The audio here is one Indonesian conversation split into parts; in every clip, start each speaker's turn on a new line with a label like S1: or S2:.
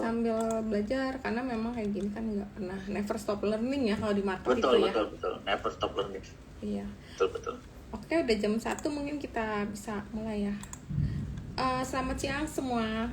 S1: sambil belajar, karena memang kayak gini kan nggak pernah never stop learning ya kalau di market
S2: betul,
S1: itu ya.
S2: betul, never stop learning.
S1: Iya.
S2: Betul.
S1: Oke, udah jam 1, mungkin kita bisa mulai ya. Selamat siang semua,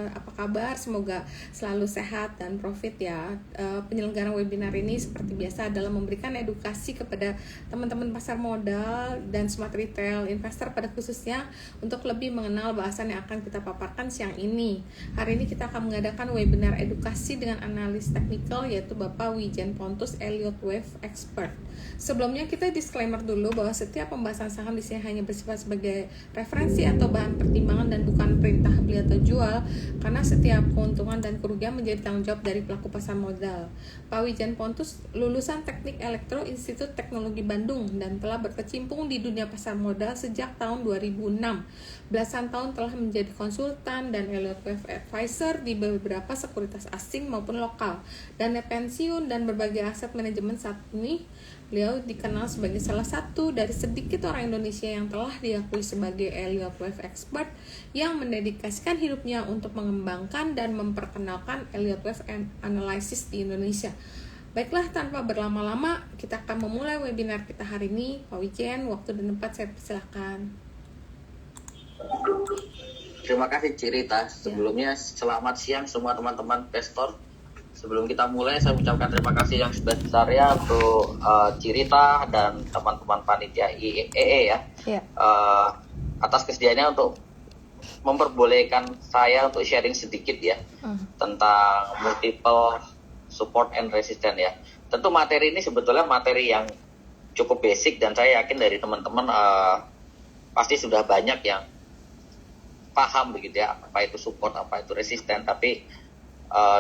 S1: apa kabar? Semoga selalu sehat dan profit ya. Penyelenggaraan webinar ini seperti biasa adalah memberikan edukasi kepada teman-teman pasar modal dan smart retail investor pada khususnya untuk lebih mengenal bahasan yang akan kita paparkan siang ini. Hari ini kita akan mengadakan webinar edukasi dengan analis teknikal yaitu Bapak Wijen Pontus Elliott Wave Expert. Sebelumnya kita disclaimer dulu bahwa setiap pembahasan saham di sini hanya bersifat sebagai referensi atau bahan pertimbangan dan bukan perintah beli atau jual, karena setiap keuntungan dan kerugian menjadi tanggung jawab dari pelaku pasar modal. Pak Wijen Pontus lulusan Teknik Elektro Institut Teknologi Bandung dan telah berkecimpung di dunia pasar modal sejak tahun 2006. Belasan tahun telah menjadi konsultan dan Elliott Wave Advisor di beberapa sekuritas asing maupun lokal. Dana pensiun dan berbagai aset manajemen saat ini, beliau dikenal sebagai salah satu dari sedikit orang Indonesia yang telah diakui sebagai Elliott Wave Expert yang mendedikasikan hidupnya untuk mengembangkan dan memperkenalkan Elliott Wave Analysis di Indonesia. Baiklah, tanpa berlama-lama, kita akan memulai webinar kita hari ini. Pak Wijen, waktu dan tempat saya persilakan.
S2: Terima kasih Cirita. Sebelumnya selamat siang semua teman-teman investor. Sebelum kita mulai, saya ucapkan terima kasih yang sebesar-besarnya untuk Cirita dan teman-teman panitia IEE ya, atas kesediaannya untuk memperbolehkan saya untuk sharing sedikit ya tentang multiple support and resistance ya. Tentu materi ini sebetulnya materi yang cukup basic dan saya yakin dari teman-teman pasti sudah banyak yang paham begitu ya, apa itu support, apa itu resisten, tapi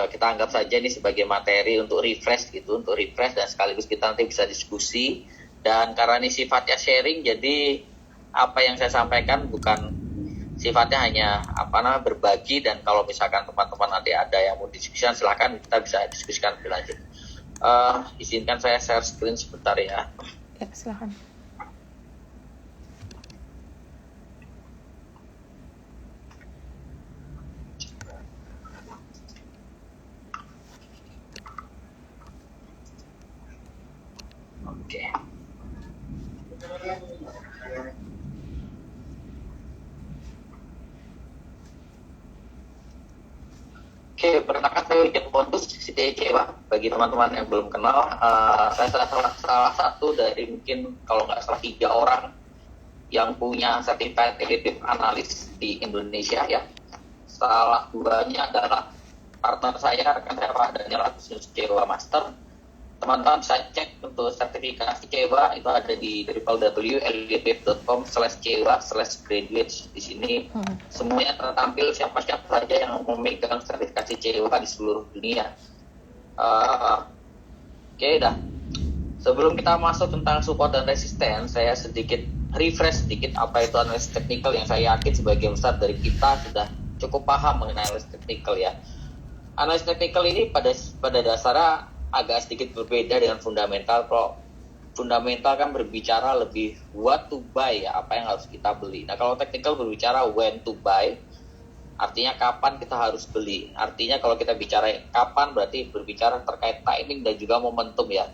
S2: kita anggap saja ini sebagai materi untuk refresh gitu, untuk refresh dan sekaligus kita nanti bisa diskusi. Dan karena ini sifatnya sharing, jadi apa yang saya sampaikan bukan sifatnya hanya berbagi, dan kalau misalkan teman-teman nanti ada yang mau diskusikan silakan kita bisa diskusikan lebih lanjut. Izinkan saya share screen sebentar ya.
S1: Ya, silakan.
S2: Oke, perkenalkan saya Wijen Pontus, CTIC Pak. Bagi teman-teman yang belum kenal, saya salah satu dari mungkin kalau nggak salah 3 orang yang punya sertifikat Executive Analyst di Indonesia ya. Salah 2-nya adalah partner saya, rekan saya Pak Daniel Agustinus Cewa Master. Teman-teman bisa cek untuk sertifikasi Cewa itu ada di www.elliottwave.com/cewa/graduates. Di sini semuanya tertampil siapa-siapa saja yang memegang sertifikasi Cewa di seluruh dunia. Oke, dah. Sebelum kita masuk tentang support dan resisten, saya sedikit refresh sedikit apa itu analis teknikal yang saya yakin sebagian besar dari kita sudah cukup paham mengenai analis teknikal ya. Analis teknikal ini pada dasarnya agak sedikit berbeda dengan fundamental. Kalau fundamental kan berbicara lebih what to buy ya, apa yang harus kita beli. Nah kalau teknikal berbicara when to buy, artinya kapan kita harus beli. Artinya kalau kita bicara kapan berarti berbicara terkait timing dan juga momentum ya.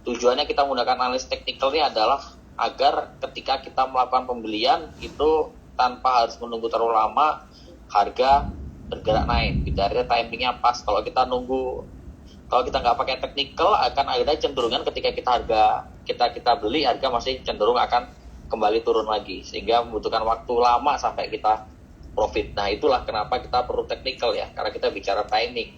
S2: Tujuannya kita menggunakan analis teknikal ini adalah agar ketika kita melakukan pembelian itu tanpa harus menunggu terlalu lama harga bergerak naik. Gitu. Artinya timingnya pas. Kalau kita nggak pakai technical akan ada cenderungan ketika kita beli harga masih cenderung akan kembali turun lagi sehingga membutuhkan waktu lama sampai kita profit. Nah itulah kenapa kita perlu technical ya, karena kita bicara timing.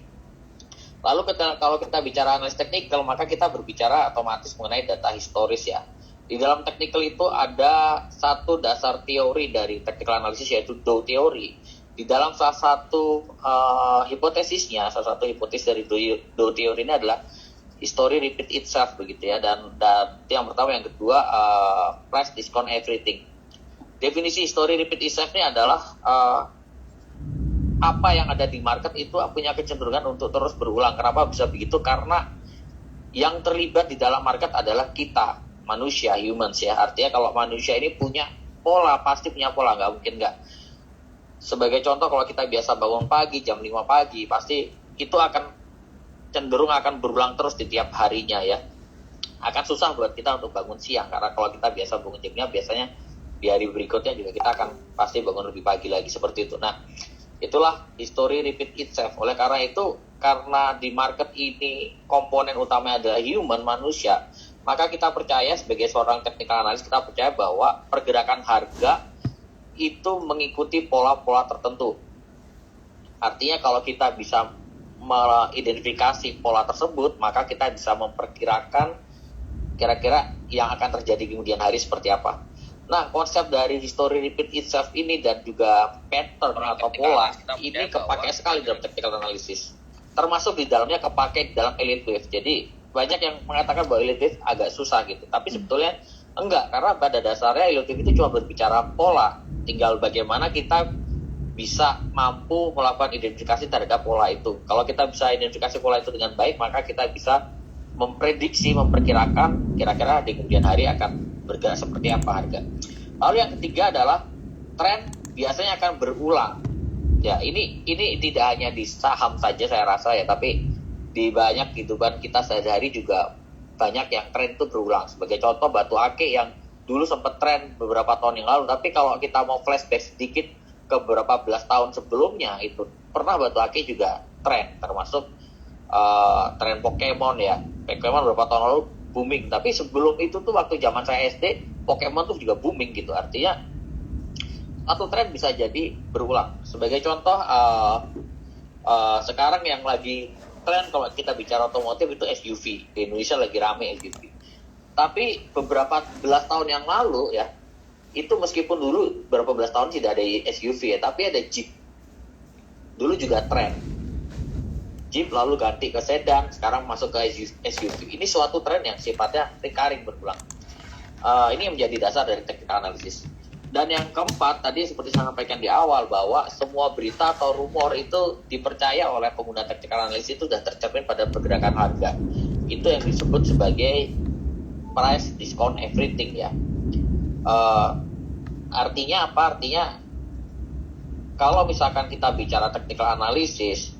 S2: Lalu kalau kita bicara analis technical maka kita berbicara otomatis mengenai data historis ya. Di dalam technical itu ada satu dasar teori dari technical analysis yaitu Dow theory. Di dalam salah satu hipotesisnya, salah satu hipotesis dari Dow theory ini adalah history repeat itself begitu ya, dan itu yang pertama. Yang kedua, price discount everything. Definisi history repeat itself ini adalah apa yang ada di market itu punya kecenderungan untuk terus berulang. Kenapa bisa begitu? Karena yang terlibat di dalam market adalah kita, manusia, humans ya. Artinya kalau manusia ini punya pola, pasti punya pola, nggak mungkin nggak. Sebagai contoh, kalau kita biasa bangun pagi jam 5 pagi, pasti itu akan cenderung akan berulang terus di tiap harinya ya. Akan susah buat kita untuk bangun siang, karena kalau kita biasa bangun jamnya, biasanya di hari berikutnya juga kita akan pasti bangun lebih pagi lagi seperti itu. Nah, itulah history repeat itself. Oleh karena itu, karena di market ini komponen utama adalah human, manusia, maka kita percaya sebagai seorang technical analyst, kita percaya bahwa pergerakan harga itu mengikuti pola-pola tertentu. Artinya kalau kita bisa mengidentifikasi pola tersebut, maka kita bisa memperkirakan kira-kira yang akan terjadi di kemudian hari seperti apa. Nah, konsep dari history repeat itself ini dan juga pattern atau pola ini kepakai sekali dalam technical analysis. Termasuk di dalamnya kepakai dalam elite wave. Jadi banyak yang mengatakan bahwa elite wave agak susah gitu. Tapi sebetulnya enggak, karena pada dasarnya elite wave itu cuma berbicara pola. Tinggal bagaimana kita bisa mampu melakukan identifikasi terhadap pola itu. Kalau kita bisa identifikasi pola itu dengan baik, maka kita bisa memprediksi, memperkirakan kira-kira di kemudian hari akan bergerak seperti apa harga. Lalu yang ketiga adalah tren biasanya akan berulang. Ya, ini tidak hanya di saham saja saya rasa ya, tapi di banyak kehidupan kita sehari-hari juga banyak yang tren itu berulang. Sebagai contoh, batu ake yang dulu sempat tren beberapa tahun yang lalu, tapi kalau kita mau flashback sedikit ke beberapa belas tahun sebelumnya, itu pernah batu ake juga tren, termasuk tren Pokemon ya. Pokemon beberapa tahun lalu booming, tapi sebelum itu tuh waktu zaman saya SD, Pokemon tuh juga booming gitu. Artinya satu tren bisa jadi berulang. Sebagai contoh, sekarang yang lagi tren kalau kita bicara otomotif itu SUV. Di Indonesia lagi rame SUV. Tapi beberapa belas tahun yang lalu ya, itu meskipun dulu beberapa belas tahun tidak ada SUV ya, tapi ada Jeep. Dulu juga tren. Jeep lalu ganti ke sedan, sekarang masuk ke SUV. Ini suatu tren yang sifatnya recurring, berulang. Ini yang menjadi dasar dari technical analysis. Dan yang keempat, tadi seperti saya sampaikan di awal, bahwa semua berita atau rumor itu dipercaya oleh pengguna technical analysis itu sudah tercermin pada pergerakan harga. Itu yang disebut sebagai price discount everything ya. Artinya apa? Artinya kalau misalkan kita bicara technical analysis,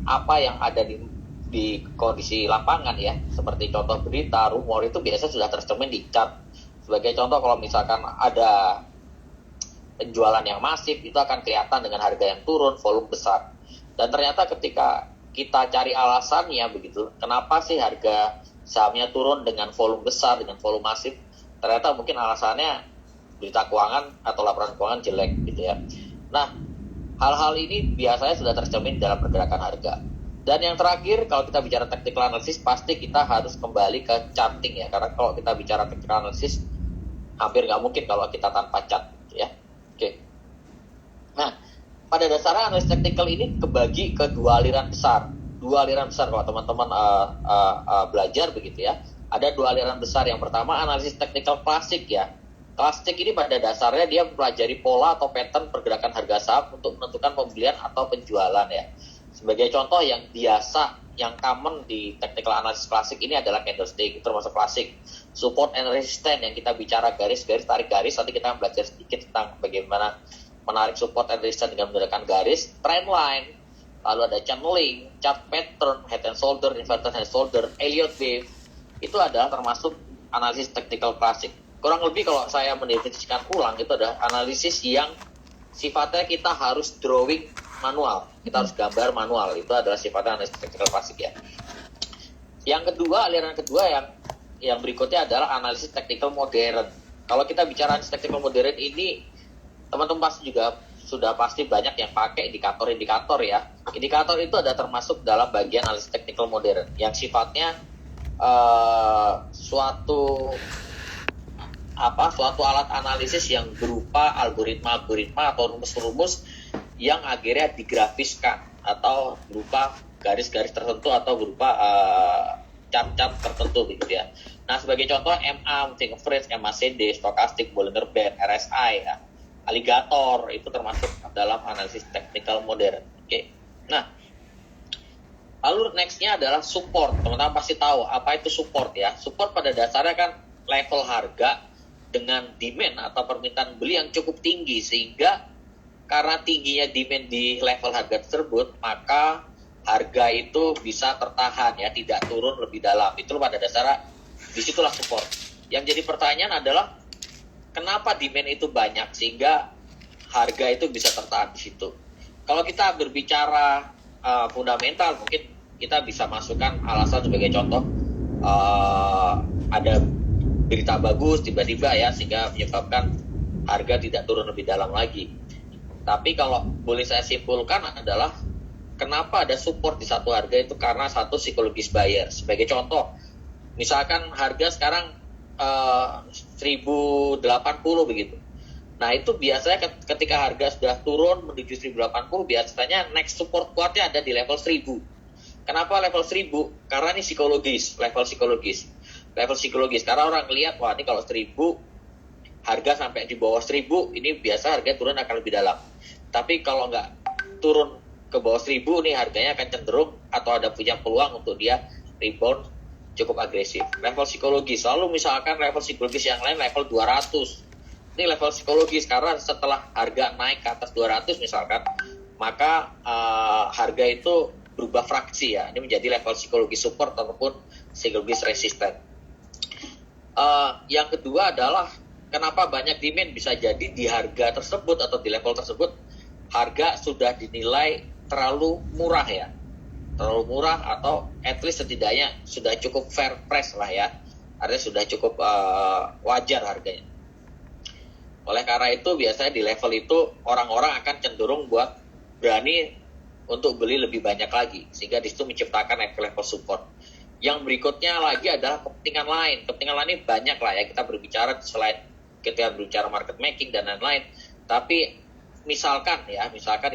S2: apa yang ada di kondisi lapangan ya, seperti contoh berita, rumor itu biasa sudah tercermin di chart. Sebagai contoh, kalau misalkan ada penjualan yang masif, itu akan kelihatan dengan harga yang turun, volume besar. Dan ternyata ketika kita cari alasannya begitu, kenapa sih harga sahamnya turun dengan volume besar, dengan volume masif, ternyata mungkin alasannya berita keuangan atau laporan keuangan jelek gitu ya. Nah, hal-hal ini biasanya sudah tercermin dalam pergerakan harga. Dan yang terakhir, kalau kita bicara technical analysis, pasti kita harus kembali ke charting ya. Karena kalau kita bicara technical analysis, hampir nggak mungkin kalau kita tanpa chart ya. Oke. Nah, pada dasarnya analis technical ini kebagi ke dua aliran besar. Dua aliran besar kalau teman-teman belajar begitu ya. Ada dua aliran besar. Yang pertama analisis technical klasik ya. Klasik ini pada dasarnya dia mempelajari pola atau pattern pergerakan harga saham untuk menentukan pembelian atau penjualan ya. Sebagai contoh yang biasa, yang common di technical analysis klasik ini adalah candlestick, itu termasuk klasik. Support and resistance yang kita bicara garis-garis, tarik garis, nanti kita akan belajar sedikit tentang bagaimana menarik support and resistance dengan menggunakan garis. Trend line, lalu ada channeling, chart pattern, head and shoulder, inverted head and shoulder, Elliott wave, itu adalah termasuk analisis technical klasik. Kurang lebih kalau saya mendefinisikan ulang, itu adalah analisis yang sifatnya kita harus drawing manual, kita harus gambar manual. Itu adalah sifatnya analisis technical klasik ya. Yang kedua, aliran kedua yang berikutnya adalah analisis technical modern. Kalau kita bicara analisis technical modern ini, teman-teman pasti juga sudah pasti banyak yang pakai indikator-indikator ya. Indikator itu ada termasuk dalam bagian analisis technical modern yang sifatnya suatu alat analisis yang berupa algoritma atau rumus-rumus yang akhirnya digrafiskan atau berupa garis-garis tertentu atau berupa chart-chart tertentu gitu ya. Nah, sebagai contoh MA, moving average, MACD, stochastic, Bollinger Band, RSI ya. Alligator itu termasuk dalam analisis technical modern. Oke. Nah, lalu nextnya adalah support. Teman-teman pasti tahu apa itu support ya. Support pada dasarnya kan level harga dengan demand atau permintaan beli yang cukup tinggi, sehingga karena tingginya demand di level harga tersebut, maka harga itu bisa tertahan ya, tidak turun lebih dalam. Itu pada dasarnya disitulah support. Yang jadi pertanyaan adalah kenapa demand itu banyak sehingga harga itu bisa tertahan di situ. Kalau kita berbicara fundamental, mungkin kita bisa masukkan alasan sebagai contoh, ada berita bagus tiba-tiba ya, sehingga menyebabkan harga tidak turun lebih dalam lagi. Tapi kalau boleh saya simpulkan adalah kenapa ada support di satu harga itu karena satu psikologis buyer. Sebagai contoh, misalkan harga sekarang 1080 begitu. Nah itu biasanya ketika harga sudah turun menuju 1080, biasanya next support kuatnya ada di level 1000. Kenapa level 1000? Karena ini psikologis, level psikologis. Level psikologis, karena orang lihat, wah ini kalau 1000, harga sampai di bawah 1000, ini biasa harga turun akan lebih dalam. Tapi kalau nggak turun ke bawah 1000, nih harganya akan cenderung atau ada punya peluang untuk dia rebound cukup agresif. Level psikologis, lalu misalkan level psikologis yang lain level 200. Ini level psikologis karena setelah harga naik ke atas 200 misalkan, maka harga itu berubah fraksi ya. Ini menjadi level psikologis support ataupun psikologis resisten. Yang kedua adalah kenapa banyak demand, bisa jadi di harga tersebut atau di level tersebut harga sudah dinilai terlalu murah ya. Terlalu murah atau at least setidaknya sudah cukup fair price lah ya. Artinya sudah cukup wajar harganya. Oleh karena itu biasanya di level itu orang-orang akan cenderung buat berani untuk beli lebih banyak lagi, sehingga di situ menciptakan level support. Yang berikutnya lagi adalah kepentingan lain. Kepentingan lain ini banyak lah ya, kita berbicara selain kita berbicara market making dan lain-lain. Tapi misalkan di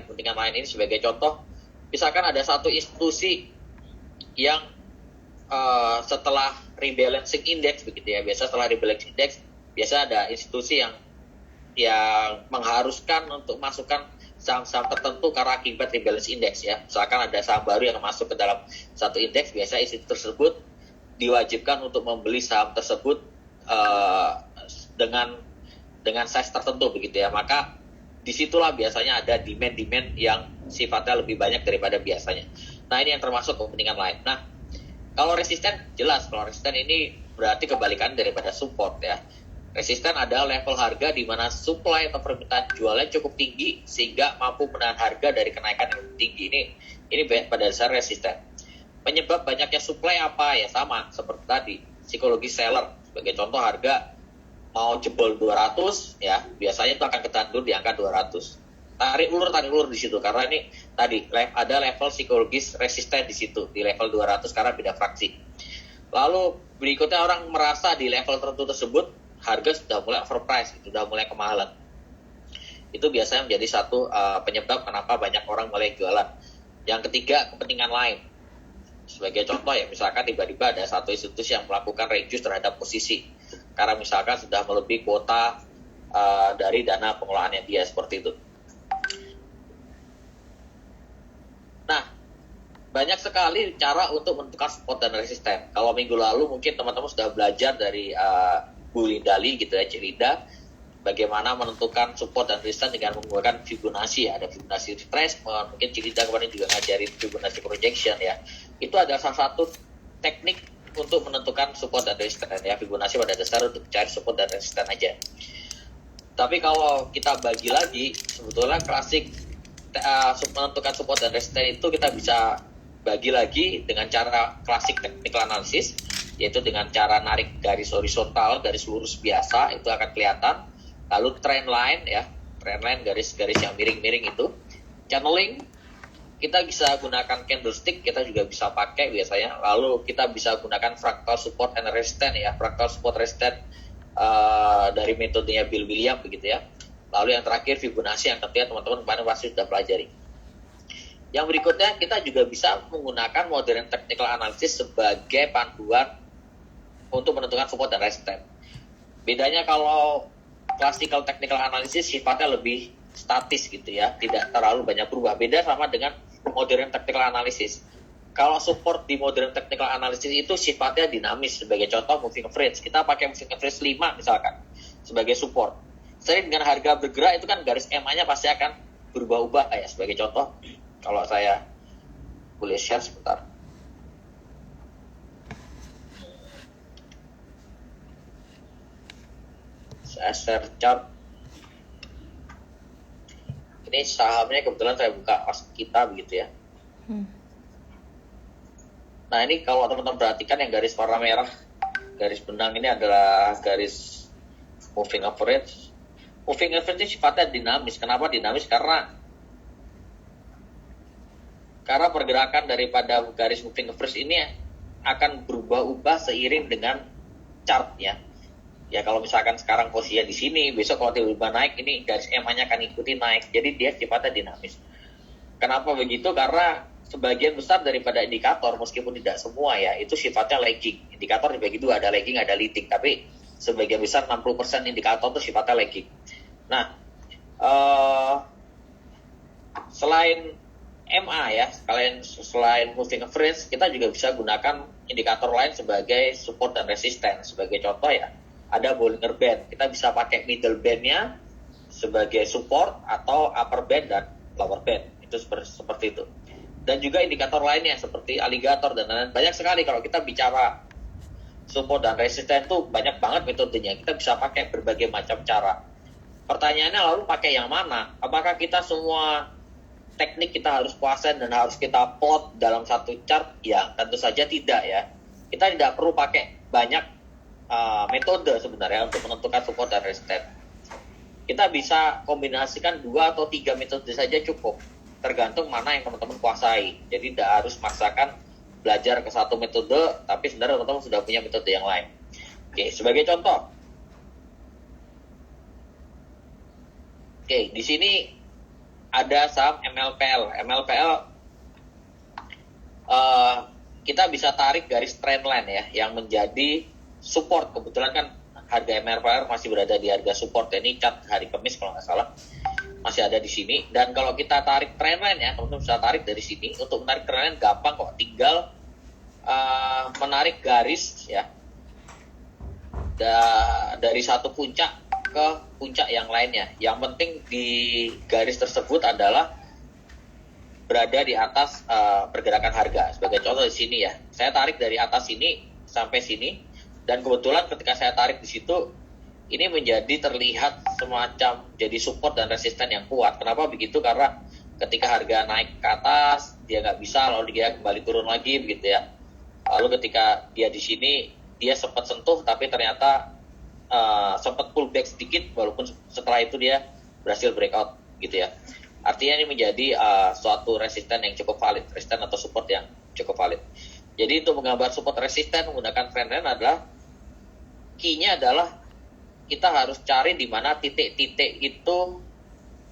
S2: kepentingan lain ini sebagai contoh, misalkan ada satu institusi yang setelah rebalancing index begitu ya, biasa setelah rebalancing index biasa ada institusi yang mengharuskan untuk masukkan saham-saham tertentu karena akibat rebalance index ya. Misalkan ada saham baru yang masuk ke dalam satu indeks, biasa institusi tersebut diwajibkan untuk membeli saham tersebut dengan size tertentu begitu ya. Maka disitulah biasanya ada demand yang sifatnya lebih banyak daripada biasanya. Nah ini yang termasuk kepentingan lain. Nah kalau resisten jelas, kalau resisten ini berarti kebalikan daripada support ya. Resisten adalah level harga di mana supply atau permintaan jualnya cukup tinggi sehingga mampu menahan harga dari kenaikan yang lebih tinggi. Ini pada dasar resisten. Penyebab banyaknya supply apa? Ya sama seperti tadi, psikologi seller. Sebagai contoh, harga mau jebol 200 ya, biasanya itu akan ketahan dulu di angka 200. Tarik ulur di situ karena ini tadi ada level psikologis resisten di situ di level 200 karena beda fraksi. Lalu berikutnya orang merasa di level tertentu tersebut harga sudah mulai overpriced, sudah mulai kemahalan. Itu biasanya menjadi satu penyebab kenapa banyak orang mulai jualan. Yang ketiga, kepentingan lain. Sebagai contoh ya, misalkan tiba-tiba ada satu institusi yang melakukan reduce terhadap posisi. Karena misalkan sudah melebihi kuota dari dana pengelolaannya dia, seperti itu. Nah, banyak sekali cara untuk menentukan support dan resisten. Kalau minggu lalu mungkin teman-teman sudah belajar dari Bu Lindali gitu ya, Cilinda, bagaimana menentukan support dan resistance dengan menggunakan Fibonacci ya. Ada Fibonacci retracement, mungkin Cilinda kemarin juga ngajarin Fibonacci projection ya. Itu adalah salah satu teknik untuk menentukan support dan resistance ya. Fibonacci pada dasar untuk mencari support dan resistance aja. Tapi kalau kita bagi lagi, sebetulnya klasik menentukan support dan resistance itu kita bisa bagi lagi dengan cara klasik technical analysis, yaitu dengan cara narik garis horizontal, garis lurus biasa, itu akan kelihatan. Lalu trend line ya, trend line garis-garis yang miring-miring itu. Channeling, kita bisa gunakan candlestick, kita juga bisa pakai biasanya. Lalu kita bisa gunakan fractal support and resistance ya, fractal support resistance dari metodenya Bill Williams begitu ya. Lalu yang terakhir Fibonacci yang tentunya teman-teman kemarin pasti sudah pelajari. Yang berikutnya kita juga bisa menggunakan modern technical analysis sebagai panduan untuk menentukan support dan resistance. Bedanya kalau classical technical analysis sifatnya lebih statis gitu ya, tidak terlalu banyak berubah. Beda sama dengan modern technical analysis. Kalau support di modern technical analysis itu sifatnya dinamis. Sebagai contoh moving average, kita pakai moving average 5 misalkan sebagai support. Sering dengan harga bergerak itu kan garis MA-nya pasti akan berubah-ubah ya. Sebagai contoh, kalau saya boleh share sebentar. Saya share chart. Ini sahamnya kebetulan saya buka pas kita begitu ya. Nah ini kalau teman-teman perhatikan yang garis warna merah, garis benang ini adalah garis moving average. Moving average ini sifatnya dinamis. Kenapa dinamis? Karena pergerakan daripada garis moving average ini akan berubah-ubah seiring dengan chartnya. Ya kalau misalkan sekarang posisinya di sini, besok kalau tiba-tiba naik, ini garis EMA-nya akan ikuti naik. Jadi dia sifatnya dinamis. Kenapa begitu? Karena sebagian besar daripada indikator, meskipun tidak semua ya, itu sifatnya lagging. Indikator dibagi dua, ada lagging, ada leading. Tapi sebagian besar 60% indikator itu sifatnya lagging. Nah, selain MA ya, selain moving average, kita juga bisa gunakan indikator lain sebagai support dan resisten. Sebagai contoh ya, ada Bollinger Band. Kita bisa pakai middle band-nya sebagai support atau upper band dan lower band. Itu seperti itu. Dan juga indikator lainnya seperti alligator dan lain-lain. Banyak sekali kalau kita bicara support dan resisten itu banyak banget metodenya. Kita bisa pakai berbagai macam cara. Pertanyaannya lalu pakai yang mana? Apakah kita semua teknik kita harus kuasain dan harus kita plot dalam satu chart? Ya, tentu saja tidak ya. Kita tidak perlu pakai banyak metode sebenarnya untuk menentukan support dan resisten. Kita bisa kombinasikan 2 atau 3 metode saja cukup, tergantung mana yang teman-teman kuasai. Jadi tidak harus maksakan belajar ke satu metode, tapi sebenarnya teman-teman sudah punya metode yang lain. Oke, sebagai contoh. Oke, di sini ada saham MLPL. MLPL kita bisa tarik garis trendline ya, yang menjadi support. Kebetulan kan harga MLPL masih berada di harga support. Ini chart hari Kamis kalau nggak salah masih ada di sini. Dan kalau kita tarik trendline ya, teman-teman bisa tarik dari sini. Untuk menarik trendline gampang kok, tinggal menarik garis ya dari satu puncak ke puncak yang lainnya. Yang penting di garis tersebut adalah berada di atas pergerakan harga. Sebagai contoh di sini ya, saya tarik dari atas sini sampai sini. Dan kebetulan ketika saya tarik di situ, ini menjadi terlihat semacam jadi support dan resisten yang kuat. Kenapa begitu? Karena ketika harga naik ke atas, dia nggak bisa, lalu dia kembali turun lagi begitu ya. Lalu ketika dia di sini, dia sempat sentuh, tapi ternyata sempat pullback sedikit, walaupun setelah itu dia berhasil breakout gitu ya. Artinya ini menjadi suatu resisten yang cukup valid, resisten atau support yang cukup valid. Jadi untuk menggambar support resisten menggunakan trendline adalah key-nya adalah kita harus cari di mana titik-titik itu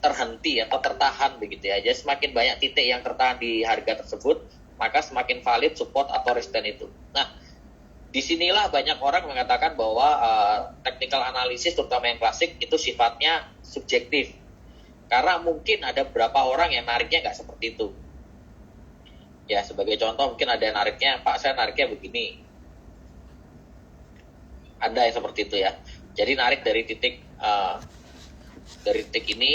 S2: terhenti atau tertahan begitu ya. Jadi semakin banyak titik yang tertahan di harga tersebut, maka semakin valid support atau resisten itu. Nah, disinilah banyak orang mengatakan bahwa technical analysis terutama yang klasik itu sifatnya subjektif. Karena mungkin ada beberapa orang yang nariknya nggak seperti itu. Ya, sebagai contoh mungkin ada yang nariknya, Pak saya nariknya begini. Ada yang seperti itu ya. Jadi narik dari titik ini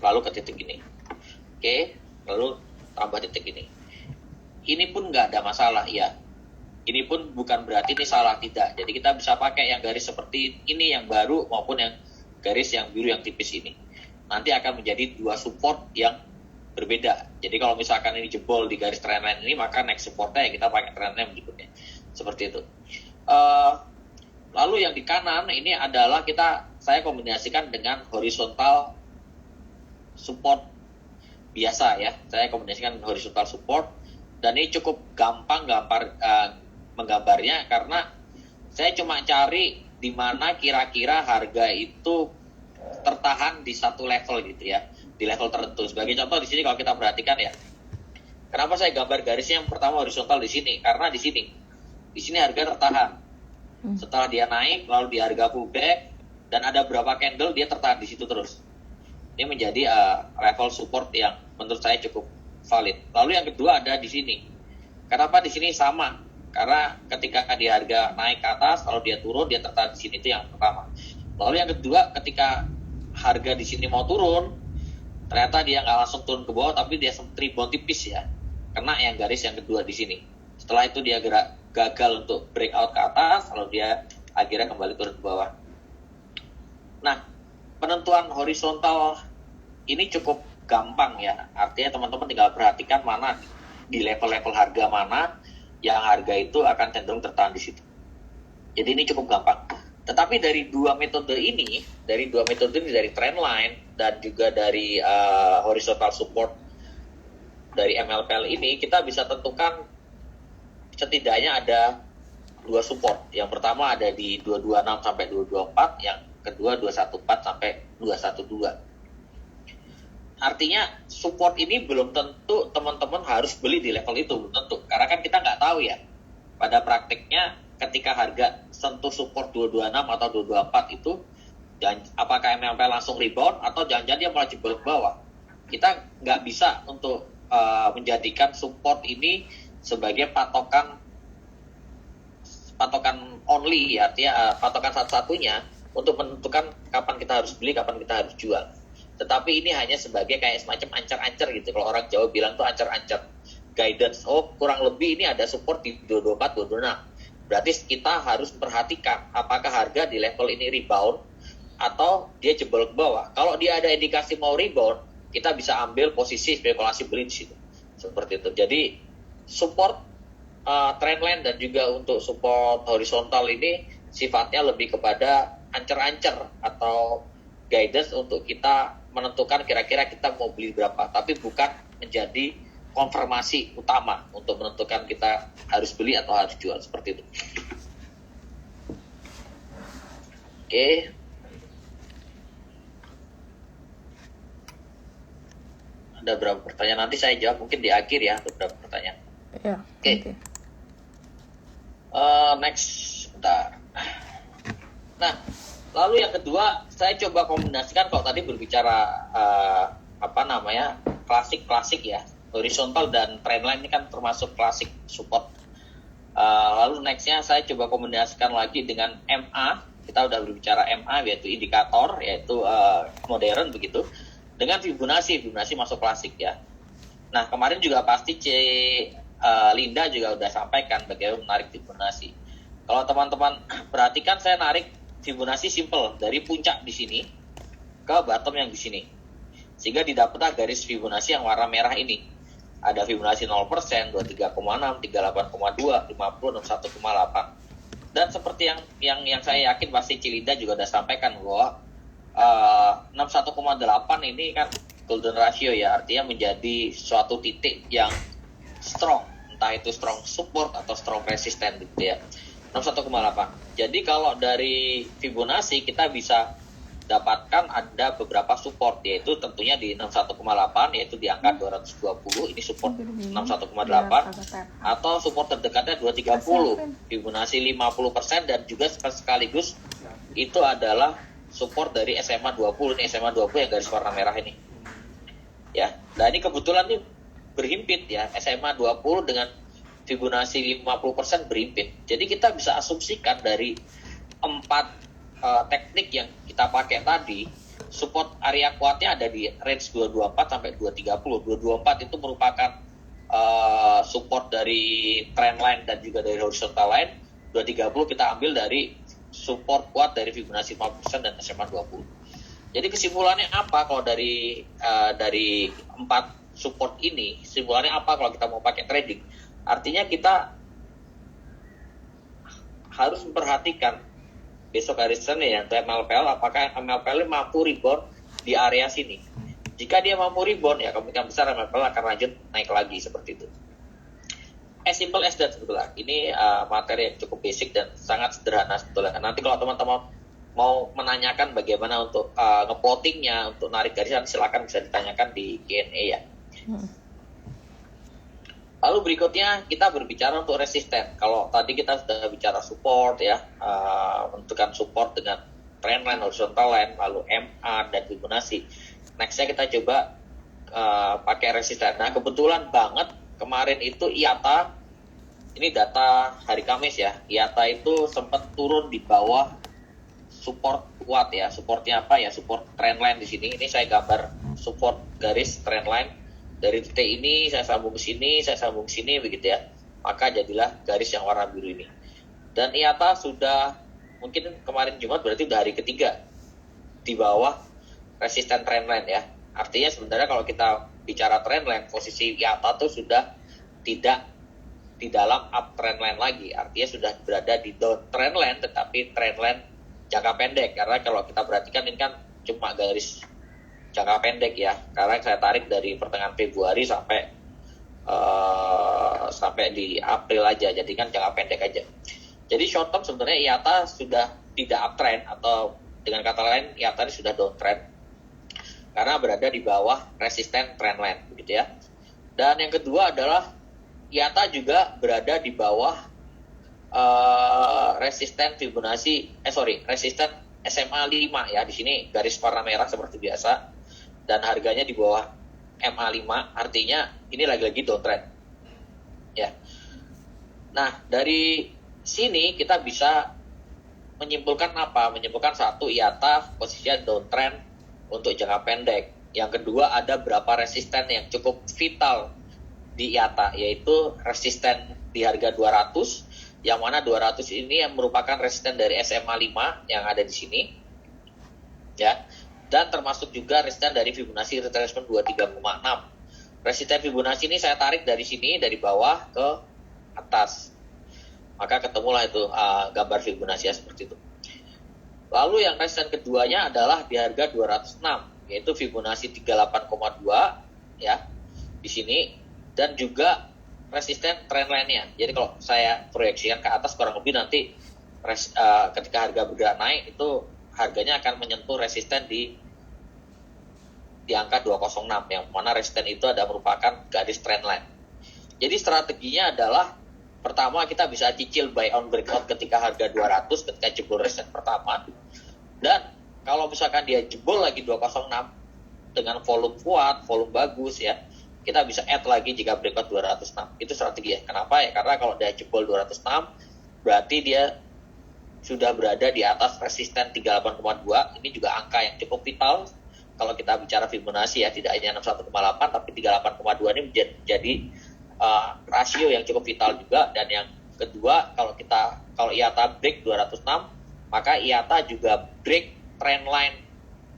S2: lalu ke titik ini. Oke, lalu tambah titik ini. Ini pun nggak ada masalah ya. Ini pun bukan berarti ini salah, tidak. Jadi kita bisa pakai yang garis seperti ini yang baru maupun yang garis yang biru yang tipis ini. Nanti akan menjadi 2 support yang berbeda. Jadi kalau misalkan ini jebol di garis trendline ini, maka next supportnya ya kita pakai trendline berikutnya. Seperti itu. Lalu yang di kanan ini adalah saya kombinasikan dengan horizontal support biasa ya. Saya kombinasikan dengan horizontal support dan ini cukup gampang menggambarnya karena saya cuma cari di mana kira-kira harga itu tertahan di satu level gitu ya, di level tertentu. Sebagai contoh di sini kalau kita perhatikan ya, kenapa saya gambar garisnya yang pertama horizontal di sini? Karena di sini harga tertahan. Setelah dia naik, lalu di harga pullback dan ada berapa candle dia tertahan di situ terus. Ini menjadi level support yang menurut saya cukup valid. Lalu yang kedua ada di sini. Kenapa di sini sama? Karena ketika di harga naik ke atas, lalu dia turun, dia tertahan di sini, itu yang pertama. Lalu yang kedua, ketika harga di sini mau turun, Ternyata dia nggak langsung turun ke bawah, tapi dia sempat rebound tipis ya, kena yang garis yang kedua di sini. Setelah itu dia gagal untuk breakout ke atas, lalu dia akhirnya kembali turun ke bawah. Nah, penentuan horizontal ini cukup gampang ya. Artinya teman-teman tinggal perhatikan mana di level-level harga mana yang harga itu akan cenderung tertahan di situ. Jadi ini cukup gampang. Tetapi dari dua metode ini, dari trendline dan juga dari horizontal support dari MLPL ini, kita bisa tentukan setidaknya ada dua support. Yang pertama ada di 226 sampai 224, yang kedua 214 sampai 212. Artinya support ini belum tentu teman-teman harus beli di level itu, belum tentu. Karena kan kita nggak tahu ya, pada praktiknya ketika harga sentuh support 226 atau 224 itu, apakah MLP langsung rebound atau jangan-jangan dia malah jebol ke bawah. Kita nggak bisa untuk menjadikan support ini sebagai patokan only ya, artinya patokan satu-satunya untuk menentukan kapan kita harus beli, kapan kita harus jual. Tetapi ini hanya sebagai kayak semacam ancar-ancar gitu. Kalau orang Jawa bilang tuh ancar-ancar guidance. Oh, kurang lebih ini ada support di 224, 226. Berarti kita harus perhatikan apakah harga di level ini rebound atau dia jebol ke bawah. Kalau dia ada indikasi mau rebound, kita bisa ambil posisi spekulasi beli di situ. Seperti itu. Jadi support trendline dan juga untuk support horizontal ini sifatnya lebih kepada ancer-ancer atau guidance untuk kita menentukan kira-kira kita mau beli berapa, tapi bukan menjadi konfirmasi utama untuk menentukan kita harus beli atau harus jual, seperti itu. Oke. Ada berapa pertanyaan? Nanti saya jawab mungkin di akhir ya, ada berapa pertanyaan.
S1: Ya,
S2: Oke. Next, bentar. Nah, lalu yang kedua, saya coba kombinasikan. Kalau tadi berbicara klasik ya, horizontal dan trendline ini kan termasuk klasik support. Lalu nextnya saya coba kombinasikan lagi dengan MA. Kita udah berbicara MA, yaitu indikator, yaitu modern begitu, dengan Fibonacci masuk klasik ya. Nah, kemarin juga pasti Linda juga udah sampaikan bagaimana menarik Fibonacci. Kalau teman-teman perhatikan, saya narik Fibonacci simple dari puncak di sini ke bottom yang di sini, sehingga didapatlah garis Fibonacci yang warna merah ini. Ada Fibonacci 0%, 23,6, 38,2, 50, 61,8. Dan seperti yang saya yakin pasti Cilinda juga udah sampaikan bahwa 61,8 ini kan golden ratio ya, artinya menjadi suatu titik yang strong, entah itu strong support atau strong resistance gitu ya. 61,8. Jadi kalau dari Fibonacci kita bisa dapatkan ada beberapa support, yaitu tentunya di 61,8, yaitu di angka 220, ini support 61,8, atau support terdekatnya 230, Fibonacci 50%, dan juga sekaligus itu adalah support dari SMA 20, ini SMA 20 yang garis warna merah ini. Ya, nah ini kebetulan nih berhimpit ya, SMA 20 dengan Fibonacci 50% berhimpit. Jadi kita bisa asumsikan dari 4 teknik yang kita pakai tadi, support area kuatnya ada di range 224 sampai 230. 224 itu merupakan support dari trendline dan juga dari horizontal line. 230 kita ambil dari support kuat dari Fibonacci 50% dan SMA 20. Jadi kesimpulannya apa kalau dari 4 support ini? Kesimpulannya apa kalau kita mau pakai trading? Artinya kita harus memperhatikan besok hari Senin ya, untuk MLPL, apakah MLPL mampu rebound di area sini. Jika dia mampu rebound, ya kemungkinan besar MLPL akan lanjut naik lagi, seperti itu. As simple as that sebetulnya. Ini materi yang cukup basic dan sangat sederhana sebetulnya. Nanti kalau teman-teman mau menanyakan bagaimana untuk ngeplottingnya, untuk narik garisan, silakan bisa ditanyakan di Q&A ya. Lalu berikutnya kita berbicara untuk resisten. Kalau tadi kita sudah bicara support ya, menentukan support dengan trendline, horizontal line, lalu MA dan Fibonacci. Nextnya kita coba pakai resisten. Nah kebetulan banget kemarin itu IATA, ini data hari Kamis ya, IATA itu sempat turun di bawah support kuat ya. Supportnya apa ya? Support trendline di sini. Ini saya gambar support garis trendline dari titik ini saya sambung ke sini, saya sambung ke sini begitu ya. Maka jadilah garis yang warna biru ini. Dan IATA sudah mungkin kemarin Jumat berarti udah hari ketiga di bawah resisten trendline ya. Artinya sebenarnya kalau kita bicara trendline, posisi IATA tuh sudah tidak di dalam up trendline lagi. Artinya sudah berada di down trendline, tetapi trendline jangka pendek. Karena kalau kita perhatikan ini kan cuma garis jangka pendek ya. Karena saya tarik dari pertengahan Februari sampai di April aja. Jadi kan jangka pendek aja. Jadi short term sebenarnya IATA sudah tidak uptrend, atau dengan kata lain IATA ini sudah downtrend karena berada di bawah resisten trendline begitu ya. Dan yang kedua adalah IATA juga berada di bawah resisten resisten SMA 5 ya. Di sini garis warna merah seperti biasa dan harganya di bawah MA 5, artinya ini lagi-lagi downtrend ya. Nah, dari sini kita bisa menyimpulkan apa? Menyimpulkan satu, IATA posisinya downtrend untuk jangka pendek. Yang kedua, ada berapa resisten yang cukup vital di IATA, yaitu resisten di harga 200, yang mana 200 ini yang merupakan resisten dari SMA 5 yang ada di sini ya. Dan termasuk juga resisten dari Fibonacci retracement 23,6. Resisten Fibonacci ini saya tarik dari sini, dari bawah ke atas. Maka ketemulah itu gambar Fibonacci seperti itu. Lalu yang resisten keduanya adalah di harga 206, yaitu Fibonacci 38,2 ya di sini, dan juga resisten trendline-nya. Jadi kalau saya proyeksikan ke atas kurang lebih nanti ketika harga bergerak naik itu harganya akan menyentuh resisten di angka 206, yang mana resisten itu ada merupakan garis trendline. Jadi strateginya adalah pertama, kita bisa cicil buy on breakout ketika harga 200 ketika jebol resisten pertama. Dan kalau misalkan dia jebol lagi 206 dengan volume kuat, volume bagus ya, kita bisa add lagi jika breakout 206. Itu strategi ya. Kenapa ya? Karena kalau dia jebol 206 berarti dia sudah berada di atas resisten 38,2. Ini juga angka yang cukup vital kalau kita bicara Fibonacci ya, tidak hanya 61,8 tapi 38,2 ini menjadi rasio yang cukup vital juga. Dan yang kedua, kalau IATA break 206, maka IATA juga break trendline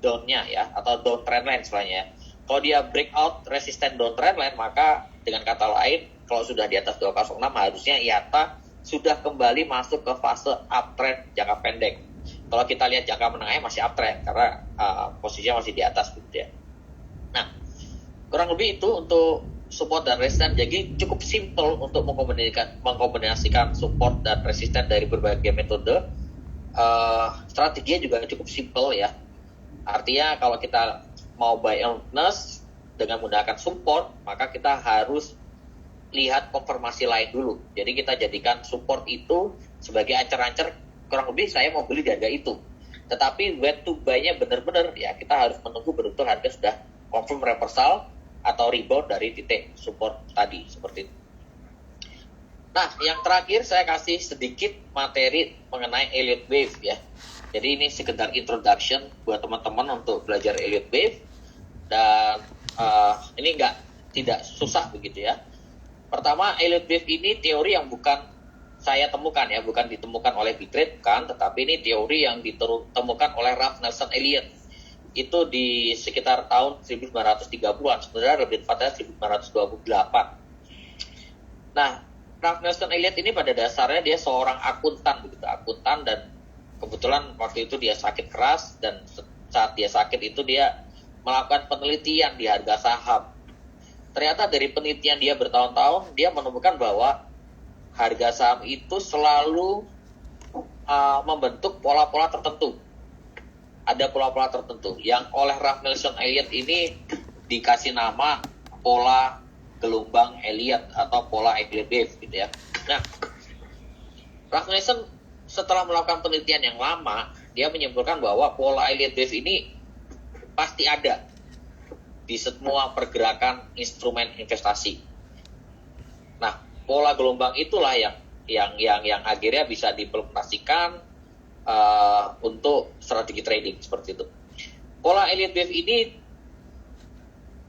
S2: down-nya ya, atau down trendline istilahnya ya. Kalau dia breakout resisten down trendline, maka dengan kata lain kalau sudah di atas 206 harusnya IATA sudah kembali masuk ke fase uptrend jangka pendek. Kalau kita lihat jangka menengahnya masih uptrend karena posisinya masih di atas gitu ya. Nah, kurang lebih itu untuk support dan resisten. Jadi cukup simple untuk mengkombinasikan support dan resisten dari berbagai metode. Strateginya juga cukup simple ya. Artinya kalau kita mau buy on weakness dengan menggunakan support, maka kita harus lihat konfirmasi lain dulu. Jadi kita jadikan support itu sebagai ancer-ancer, kurang lebih saya mau beli di harga itu. Tetapi when to buy-nya benar-benar ya kita harus menunggu betul harga sudah confirm reversal atau rebound dari titik support tadi, seperti itu. Nah, yang terakhir saya kasih sedikit materi mengenai Elliott Wave ya. Jadi ini sekedar introduction buat teman-teman untuk belajar Elliott Wave. Dan ini tidak susah begitu ya. Pertama, Elliott Wave ini teori yang bukan saya temukan ya, bukan ditemukan oleh Big Trade, bukan, tetapi ini teori yang ditemukan oleh Ralph Nelson Elliott. Itu di sekitar tahun 1930-an, sebenarnya lebih tepatnya 1928. Nah, Ralph Nelson Elliott ini pada dasarnya dia seorang akuntan dan kebetulan waktu itu dia sakit keras, dan saat dia sakit itu dia melakukan penelitian di harga saham. Ternyata dari penelitian dia bertahun-tahun, dia menemukan bahwa harga saham itu selalu membentuk pola-pola tertentu. Ada pola-pola tertentu yang oleh Ralph Nelson Elliott ini dikasih nama pola gelombang Elliott atau pola Elliott Wave gitu ya. Nah, Ralph Nelson setelah melakukan penelitian yang lama, dia menyimpulkan bahwa pola Elliott Wave ini pasti ada di semua pergerakan instrumen investasi. Nah, pola gelombang itulah yang akhirnya bisa diimplementasikan untuk strategi trading seperti itu. Pola Elliott Wave ini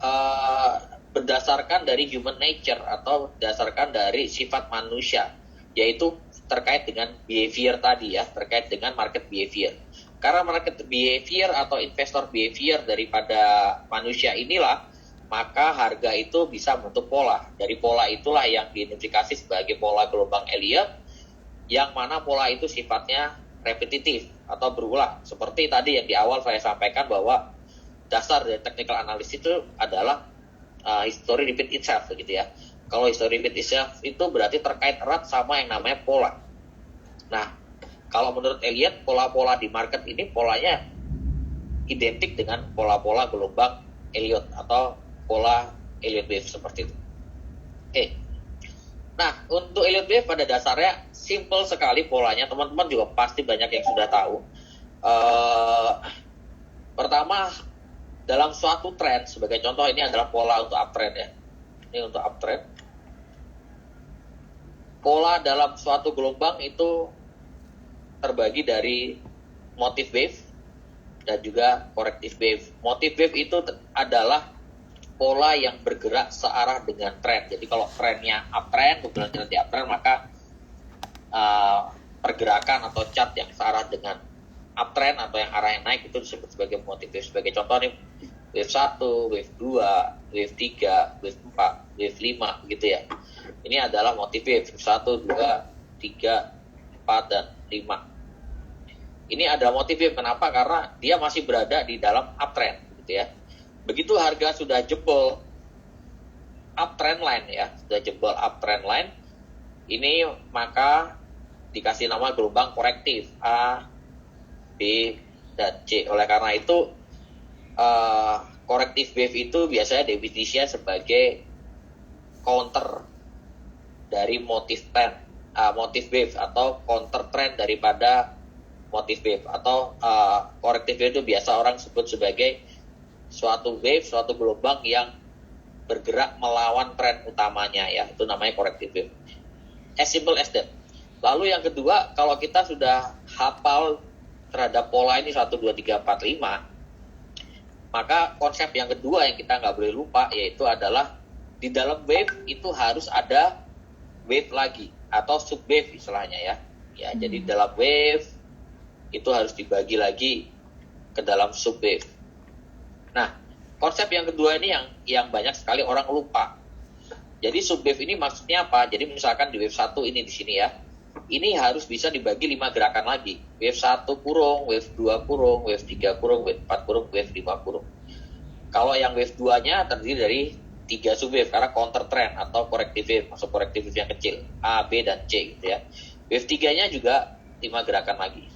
S2: uh, berdasarkan dari human nature atau berdasarkan dari sifat manusia, yaitu terkait dengan behavior tadi ya, terkait dengan market behavior. Karena market behavior atau investor behavior daripada manusia inilah, maka harga itu bisa membentuk pola. Dari pola itulah yang diidentifikasi sebagai pola gelombang Elliott, yang mana pola itu sifatnya repetitif atau berulang. Seperti tadi yang di awal saya sampaikan bahwa dasar dari technical analysis itu adalah history repeat itself gitu ya. Kalau history repeat itself itu berarti terkait erat sama yang namanya pola. Nah, kalau menurut Elliott, pola-pola di market ini polanya identik dengan pola-pola gelombang Elliott atau pola Elliott wave seperti itu. Oke. Nah, untuk Elliott wave pada dasarnya simple sekali polanya. Teman-teman juga pasti banyak yang sudah tahu. Pertama, dalam suatu trend, sebagai contoh ini adalah pola untuk uptrend ya. Ini untuk uptrend. Pola dalam suatu gelombang itu terbagi dari motive wave dan juga corrective wave. Motive wave itu adalah pola yang bergerak searah dengan trend. Jadi kalau trendnya uptrend, kebetulan kita di uptrend, maka pergerakan atau chart yang searah dengan uptrend atau yang arah yang naik itu disebut sebagai motive wave. Sebagai contoh nih, wave 1, wave 2, wave 3, wave 4, wave 5 gitu ya. Ini adalah motive wave 1, 2, 3, 4, dan 5. Ini adalah motive wave. Kenapa? Karena dia masih berada di dalam uptrend gitu ya. Begitu harga sudah jebol uptrend line ya, sudah jebol uptrend line, ini maka dikasih nama gelombang korektif A, B, dan C. Oleh karena itu corrective wave itu biasanya definisinya sebagai counter dari motive wave atau counter trend daripada motive wave, atau corrective wave itu biasa orang sebut sebagai suatu wave, suatu gelombang yang bergerak melawan tren utamanya ya, itu namanya corrective wave. As simple as that. Lalu yang kedua, kalau kita sudah hafal terhadap pola ini 1, 2, 3, 4, 5, maka konsep yang kedua yang kita nggak boleh lupa yaitu adalah di dalam wave itu harus ada wave lagi atau sub wave istilahnya ya. Jadi dalam wave itu harus dibagi lagi ke dalam sub wave. Nah, konsep yang kedua ini yang banyak sekali orang lupa. Jadi sub wave ini maksudnya apa? Jadi misalkan di wave 1 ini di sini ya, ini harus bisa dibagi 5 gerakan lagi. Wave 1 kurung, wave 2 kurung, wave 3 kurung, wave 4 kurung, wave 5 kurung. Kalau yang wave 2-nya terdiri dari 3 sub wave karena counter trend atau corrective wave, maksud corrective wave yang kecil, A, B, dan C gitu ya. Wave 3-nya juga 5 gerakan lagi.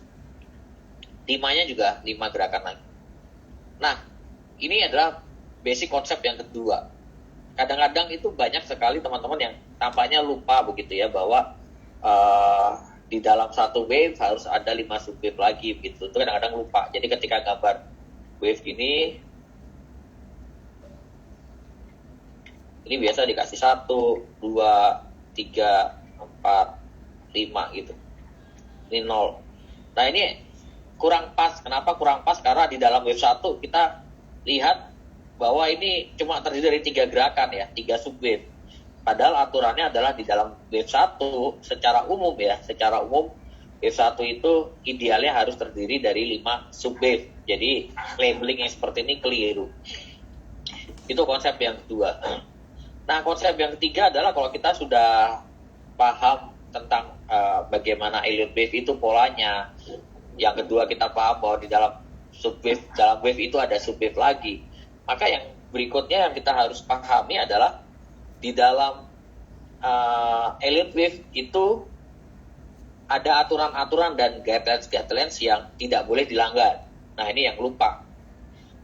S2: 5-nya juga 5 gerakan lagi. Nah, ini adalah basic konsep yang kedua. Kadang-kadang itu banyak sekali teman-teman yang tampaknya lupa begitu ya, bahwa di dalam satu wave harus ada 5 sub wave lagi gitu. Itu kadang-kadang lupa. Jadi ketika gambar wave ini biasa dikasih 1, 2, 3, 4, 5 gitu. Ini 0. Nah ini kurang pas. Kenapa kurang pas? Karena di dalam wave 1 kita lihat bahwa ini cuma terdiri dari 3 gerakan ya, 3 sub wave. Padahal aturannya adalah di dalam wave 1 secara umum ya, secara umum wave 1 itu idealnya harus terdiri dari 5 sub wave. Jadi labeling yang seperti ini keliru. Itu konsep yang kedua. Nah, konsep yang ketiga adalah kalau kita sudah paham tentang bagaimana Elliott wave itu polanya. Yang kedua kita paham bahwa di dalam wave itu ada sub wave lagi. Maka yang berikutnya yang kita harus pahami adalah di dalam Elliott wave itu ada aturan-aturan dan guidelines yang tidak boleh dilanggar. Nah, ini yang lupa.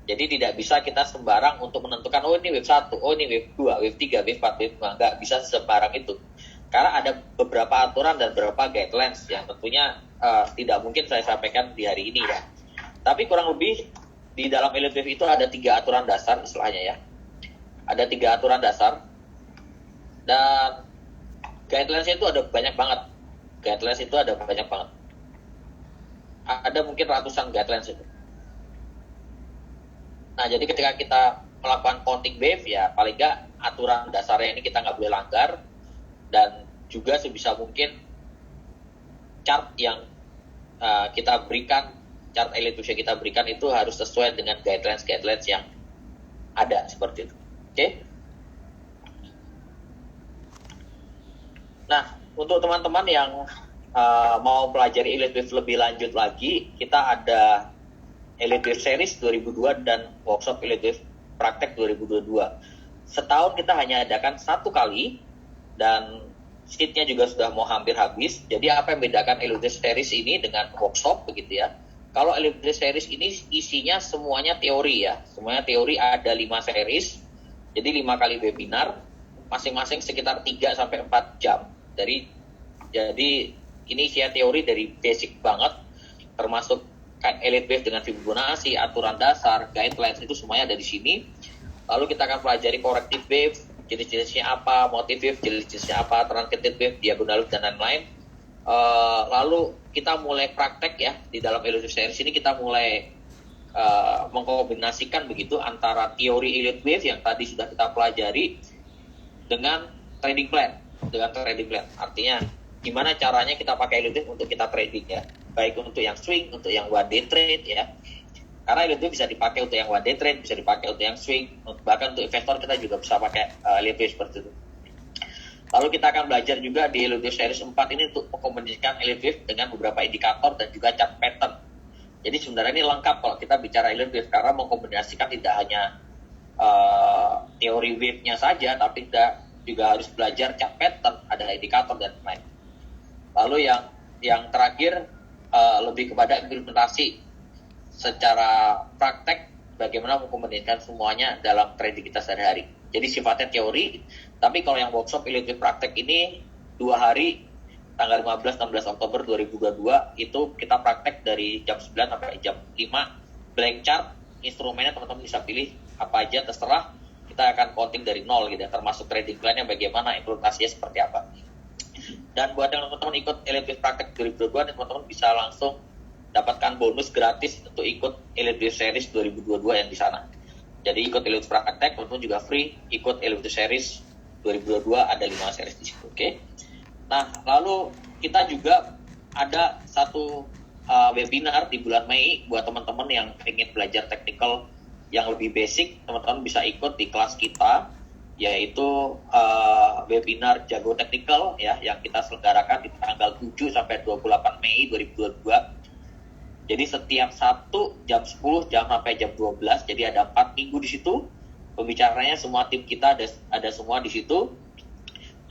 S2: Jadi tidak bisa kita sembarang untuk menentukan oh ini wave 1, oh ini wave 2, wave 3, wave 4, wave 5. Nggak bisa sembarang itu. Karena ada beberapa aturan dan beberapa guidelines yang tentunya tidak mungkin saya sampaikan di hari ini ya. Tapi kurang lebih di dalam Elliott wave itu ada 3 aturan dasar istilahnya ya. Ada 3 aturan dasar. Dan guidelines itu ada banyak banget. Ada mungkin ratusan guidelines itu. Nah, jadi ketika kita melakukan counting wave ya paling nggak aturan dasarnya ini kita nggak boleh langgar, dan juga sebisa mungkin chart yang kita berikan, chart elite wave yang kita berikan itu harus sesuai dengan guidelines yang ada seperti itu. Oke? Nah, untuk teman-teman yang mau pelajari elite wave lebih lanjut lagi, kita ada elite wave series 2002 dan workshop elite wave praktek 2022. Setahun kita hanya adakan satu kali dan seatnya juga sudah mau hampir habis. Jadi apa yang membedakan elite wave series ini dengan workshop begitu ya? Kalau elite wave series ini isinya semuanya teori ya, semuanya teori, ada 5 series, jadi 5 kali webinar, masing-masing sekitar 3 sampai 4 jam. Jadi ini isinya teori dari basic banget, termasuk elite wave dengan Fibonacci, aturan dasar, guidelines, itu semuanya ada di sini. Lalu kita akan pelajari corrective wave, jenis-jenisnya apa, motive wave, jenis-jenisnya apa, truncated wave, diagonal wave, dan lain-lain. Lalu kita mulai praktek ya, di dalam elite wave series ini kita mulai mengkombinasikan begitu antara teori elite wave yang tadi sudah kita pelajari dengan trading plan. Artinya gimana caranya kita pakai elite wave untuk kita trading ya, baik untuk yang swing, untuk yang one day trade ya. Karena elite wave bisa dipakai untuk yang one day trade, bisa dipakai untuk yang swing, bahkan untuk investor kita juga bisa pakai elite wave seperti itu. Lalu kita akan belajar juga di elite wave series 4 ini untuk mengkombinasikan elite wave dengan beberapa indikator dan juga chart pattern. Jadi sebenarnya ini lengkap kalau kita bicara elite wave, karena mengkombinasikan tidak hanya teori wave-nya saja, tapi juga harus belajar chart pattern, ada indikator dan lain. Lalu yang terakhir lebih kepada implementasi secara praktek, bagaimana mengkombinasikan semuanya dalam trading kita sehari-hari. Jadi sifatnya teori, tapi kalau yang workshop elite wave praktek ini 2 hari, tanggal 15-16 Oktober 2022, itu kita praktek dari jam 9 sampai jam 5, blank chart, instrumennya teman-teman bisa pilih apa aja, terserah. Kita akan counting dari nol gitu ya, termasuk trading plan-nya bagaimana, implementasinya seperti apa. Dan buat yang teman-teman ikut elite wave praktek 2022, teman-teman bisa langsung dapatkan bonus gratis untuk ikut elite wave series 2022 yang di sana. Jadi ikut elite wave praktek, teman-teman juga free ikut elite wave series 2022, ada 5 series di situ. Oke. Nah, lalu kita juga ada satu webinar di bulan Mei buat teman-teman yang ingin belajar technical yang lebih basic. Teman-teman bisa ikut di kelas kita, yaitu webinar Jago Technical ya, yang kita selenggarakan di tanggal 7 sampai 28 Mei 2022. Jadi setiap Sabtu jam 10 sampai jam 12, jadi ada 4 minggu di situ. Pembicaranya semua tim kita ada semua di situ.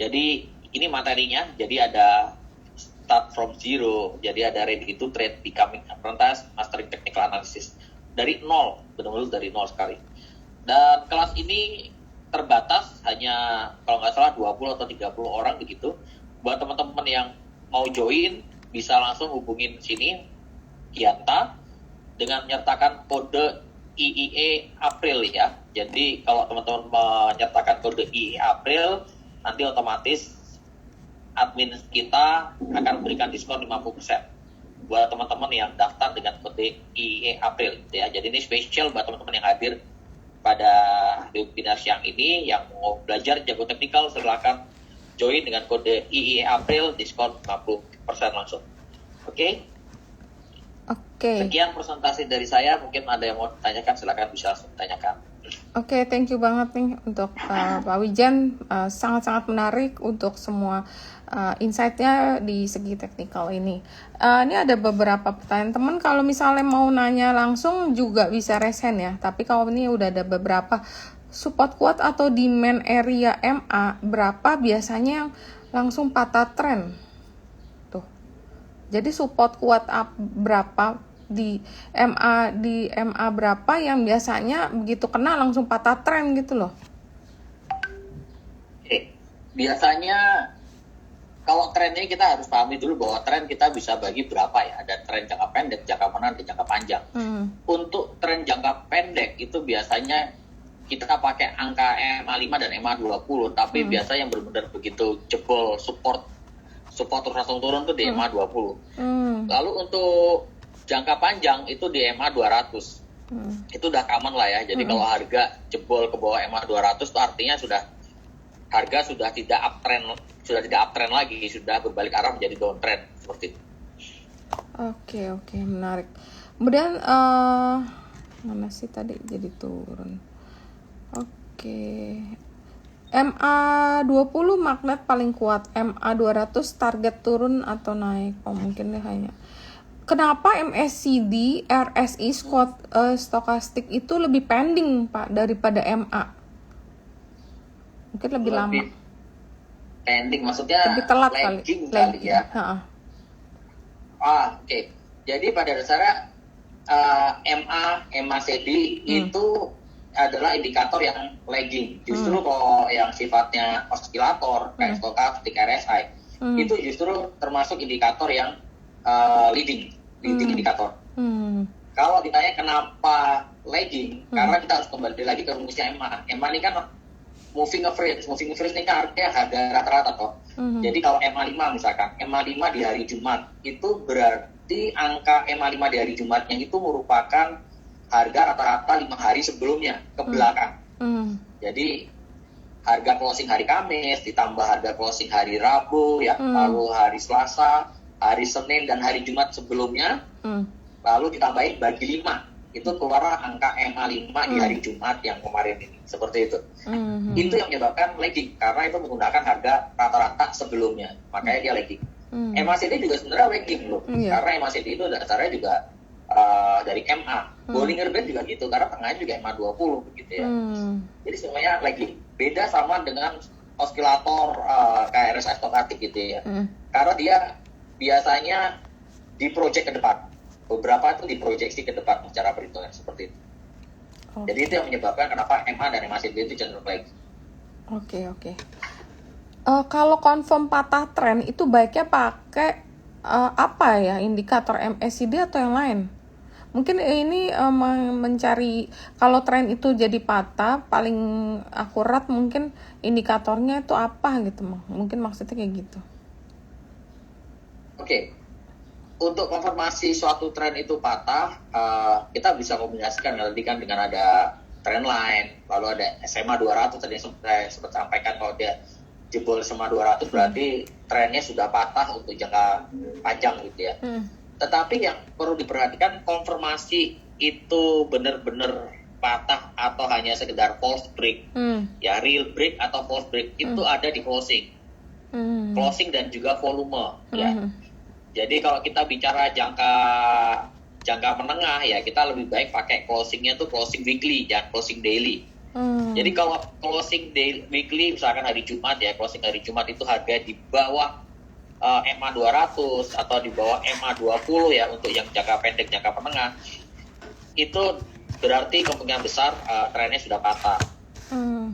S2: Jadi ini materinya, jadi ada start from zero, jadi ada ready to trade, becoming apprentice, mastering technical analysis. Dari nol, benar-benar dari nol sekali. Dan kelas ini terbatas, hanya kalau nggak salah 20 atau 30 orang begitu. Buat teman-teman yang mau join, bisa langsung hubungin sini, Kianta, dengan menyertakan kode IIE April ya. Jadi kalau teman-teman menyertakan kode IIE April, nanti otomatis admin kita akan memberikan diskon 50% buat teman-teman yang daftar dengan kode IIE April ya. Jadi ini spesial buat teman-teman yang hadir pada webinar siang ini, yang mau belajar Jago Technical, silakan join dengan kode IIE April, diskon 50% langsung. Oke. Sekian presentasi dari saya, mungkin ada yang mau tanyakan, silakan bisa langsung tanyakan.
S1: Oke, thank you banget nih untuk Pak Wijan, sangat-sangat menarik untuk semua insight-nya di segi teknikal ini. Ini ada beberapa pertanyaan teman, kalau misalnya mau nanya langsung juga bisa resen ya, tapi kalau ini udah ada beberapa, support kuat atau demand area MA berapa biasanya yang langsung patah tren tuh. Jadi support kuat berapa di MA berapa yang biasanya begitu kena langsung patah tren gitu loh.
S2: Oke. Biasanya kalau trennya kita harus pahami dulu bahwa tren kita bisa bagi berapa ya. Ada tren jangka pendek, jangka menengah, dan jangka panjang. Untuk tren jangka pendek itu biasanya kita pakai angka MA5 dan MA20, tapi biasa yang benar-benar begitu jebol support terus langsung turun tuh di MA20. Lalu untuk jangka panjang itu di MA200. Itu udah common lah ya. Jadi kalau harga jebol ke bawah EMA 200 itu artinya harga sudah tidak uptrend lagi, sudah berbalik arah menjadi downtrend seperti itu.
S1: Oke, menarik. Kemudian mana sih tadi jadi turun. Oke. MA20 magnet paling kuat, MA200 target turun atau naik. Mungkin deh hanya. Kenapa MACD, RSI, stokastik itu lebih pending Pak daripada MA? Mungkin lebih lama.
S2: Pending maksudnya
S1: lebih telat
S2: kali ya. Oke. Jadi pada dasarnya MACD itu adalah indikator yang lagging. Justru kalau yang sifatnya osilator kayak stokastik, RSI itu justru termasuk indikator yang leading indikator. Kalau ditanya kenapa lagging, karena kita harus kembali lagi ke rumusnya EMA. EMA ini kan moving average ini kan artinya harga rata-rata toh. Jadi kalau MA5 misalkan, MA5 di hari Jumat itu berarti angka MA5 di hari Jumatnya itu merupakan harga rata-rata 5 hari sebelumnya ke belakang. Jadi harga closing hari Kamis ditambah harga closing hari Rabu ya, lalu hari Selasa, hari Senin dan hari Jumat sebelumnya, lalu ditambahin bagi 5. Itu keluar angka MA5 di hari Jumat yang kemarin ini. Seperti itu. Itu yang menyebabkan lagging, karena itu menggunakan harga rata-rata sebelumnya. Makanya dia lagging. MACD juga sebenarnya lagging loh. Karena MACD itu dasarnya juga dari MA. Bollinger Band juga gitu, karena tengahnya juga MA20 begitu ya. Jadi semuanya lagging. Beda sama dengan osilator kayak RSI stokastik gitu ya. Karena dia biasanya diproject ke depan. Beberapa itu diproyeksi ke depan secara perhitungan seperti itu. Jadi itu yang menyebabkan kenapa MA dan MACD itu cenderung lagging.
S1: Oke. Kalau confirm patah tren itu baiknya pakai apa ya, indikator MACD atau yang lain? Mungkin ini mencari kalau tren itu jadi patah, paling akurat mungkin indikatornya itu apa gitu, mungkin maksudnya kayak gitu.
S2: Oke. Untuk konfirmasi suatu tren itu patah, kita bisa kombinasikan nanti kan dengan ada trend line, lalu ada SMA 200 tadi yang saya sempat sampaikan. Kalau dia jebol SMA 200 berarti trennya sudah patah untuk jangka panjang gitu ya. Tetapi yang perlu diperhatikan, konfirmasi itu benar-benar patah atau hanya sekedar false break. Ya, real break atau false break itu ada di closing. Closing dan juga volume ya. Jadi kalau kita bicara jangka menengah ya, kita lebih baik pakai closingnya tuh closing weekly, jangan closing daily. Jadi kalau closing weekly misalkan hari Jumat ya, closing hari Jumat itu harga di bawah MA 200 atau di bawah MA 20 ya untuk yang jangka pendek, jangka menengah, itu berarti kemungkinan besar trennya sudah patah.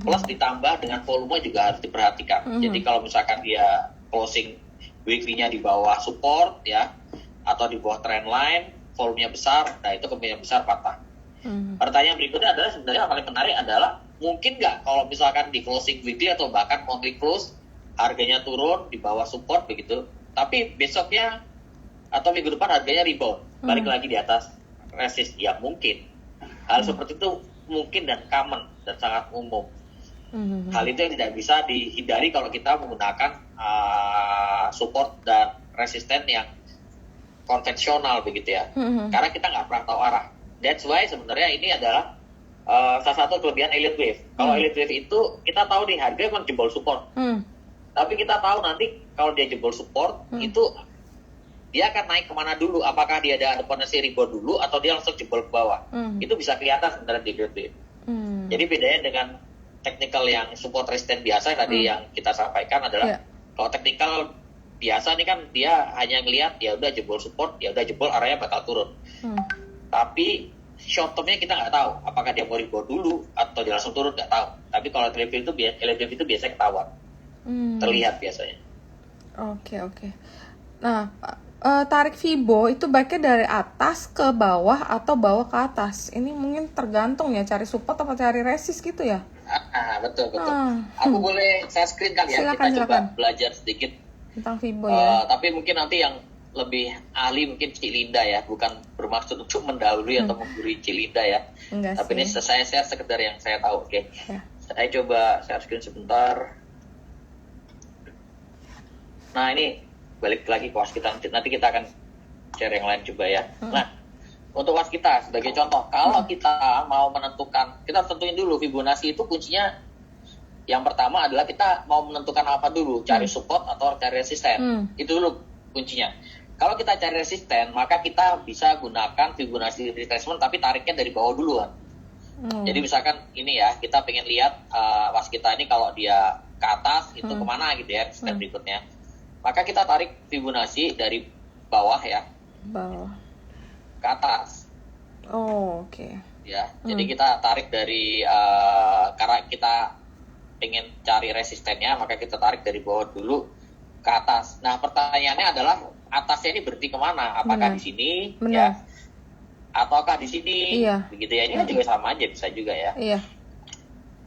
S2: Plus ditambah dengan volume juga harus diperhatikan. Jadi kalau misalkan dia closing weekly-nya di bawah support ya, atau di bawah trend line, volumenya besar, nah itu kemungkinan besar patah. Pertanyaan berikutnya adalah sebenarnya yang paling menarik adalah mungkin nggak kalau misalkan di closing weekly atau bahkan monthly close harganya turun di bawah support begitu, tapi besoknya atau minggu depan harganya rebound, balik lagi di atas resist, ya mungkin. Hal seperti itu mungkin dan common dan sangat umum. Hal itu yang tidak bisa dihindari kalau kita menggunakan support dan resisten yang konvensional begitu ya. Karena kita nggak pernah tahu arah. That's why sebenarnya ini adalah salah satu kelebihan Elliott Wave. Kalau Elliott Wave itu kita tahu nih harga memang jebol support. Tapi kita tahu nanti kalau dia jebol support itu dia akan naik kemana dulu. Apakah dia ada potensi rebound dulu atau dia langsung jebol ke bawah. Itu bisa kelihatan sebenarnya di Elliott Wave. Jadi bedanya dengan technical yang support resisten biasa tadi yang kita sampaikan adalah kalau technical biasa nih kan dia hanya ngelihat ya udah jebol support, ya udah jebol arahnya bakal turun. Tapi short termnya kita nggak tahu apakah dia mau rebound dulu atau dia langsung turun, nggak tahu. Tapi kalau LTV itu biasanya ketahuan, terlihat biasanya.
S1: Oke. Nah, tarik Fibo itu baiknya dari atas ke bawah atau bawah ke atas. Ini mungkin tergantung ya, cari support atau cari resist gitu ya.
S2: Betul. Aku boleh saya screen kali ya,
S1: silakan.
S2: Coba belajar sedikit
S1: tentang Fibo ya.
S2: Tapi mungkin nanti yang lebih ahli mungkin Cik Linda ya, bukan bermaksud untuk mendahului atau menggurui Cik Linda ya.
S1: Enggak
S2: Tapi ini
S1: sih.
S2: saya share sekedar yang saya tahu. Oke.
S1: Ya.
S2: Saya coba share screen sebentar. Nah, ini balik lagi ke waskita. Nanti kita akan share yang lain coba ya. Nah, untuk waskita sebagai contoh, kalau kita mau menentukan, kita harus tentuin dulu Fibonacci itu kuncinya. Yang pertama adalah kita mau menentukan apa dulu, cari support atau cari resisten. Itu dulu kuncinya. Kalau kita cari resisten, maka kita bisa gunakan Fibonacci retracement tapi tariknya dari bawah duluan. Jadi misalkan ini ya, kita pengen lihat waskita ini kalau dia ke atas itu kemana gitu ya, step berikutnya. Maka kita tarik Fibonacci dari bawah ya,
S1: Bawah.
S2: ke atas.
S1: Oh, oke.
S2: Ya, jadi kita tarik dari karena kita pengen cari resistennya, maka kita tarik dari bawah dulu ke atas. Nah, pertanyaannya adalah atasnya ini berhenti kemana? Apakah di sini, ya, ataukah di sini?
S1: Iya.
S2: Begitu ya. Ini kan juga sama aja, bisa juga ya.
S1: Iya.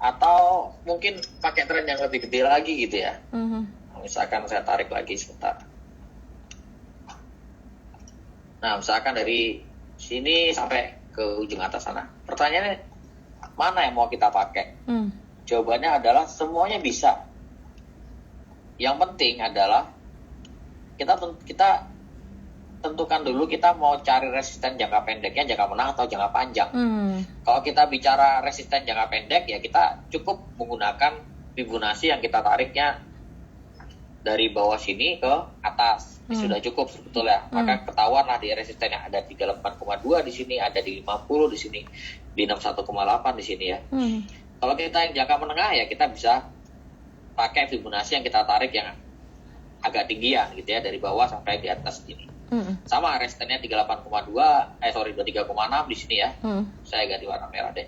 S2: Atau mungkin pakai tren yang lebih gede lagi gitu ya. Misalkan saya tarik lagi sebentar. Nah, misalkan dari sini sampai ke ujung atas sana. Pertanyaannya, mana yang mau kita pakai? Jawabannya adalah semuanya bisa. Yang penting adalah kita tentukan dulu kita mau cari resisten jangka pendeknya, jangka menengah atau jangka panjang. Kalau kita bicara resisten jangka pendek, ya kita cukup menggunakan Fibonacci yang kita tariknya dari bawah sini ke atas. Sudah cukup sebetulnya. Maka ketahuan lah di resisten yang ada 38,2 di sini, ada di 50 di sini, di 61,8 di sini ya. Kalau kita yang jangka menengah ya kita bisa pakai Fibonacci yang kita tarik yang agak tinggian gitu ya, dari bawah sampai di atas ini. Sama resistennya 23,6 di sini ya. Saya ganti warna merah deh.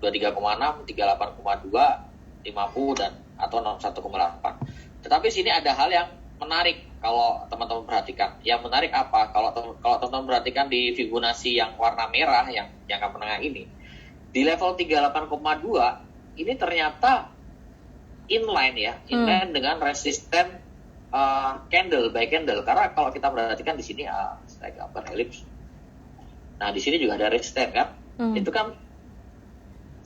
S2: 23,6, 38,2, 50 dan atau 61,8. Tetapi sini ada hal yang menarik kalau teman-teman perhatikan. Yang menarik apa? Kalau teman-teman perhatikan di Fibonacci yang warna merah yang jangka menengah ini, di level 38,2 ini ternyata inline ya, inline dengan resisten candle by candle. Karena kalau kita perhatikan di sini saya gambar elips. Nah, di sini juga ada resisten kan? Itu kan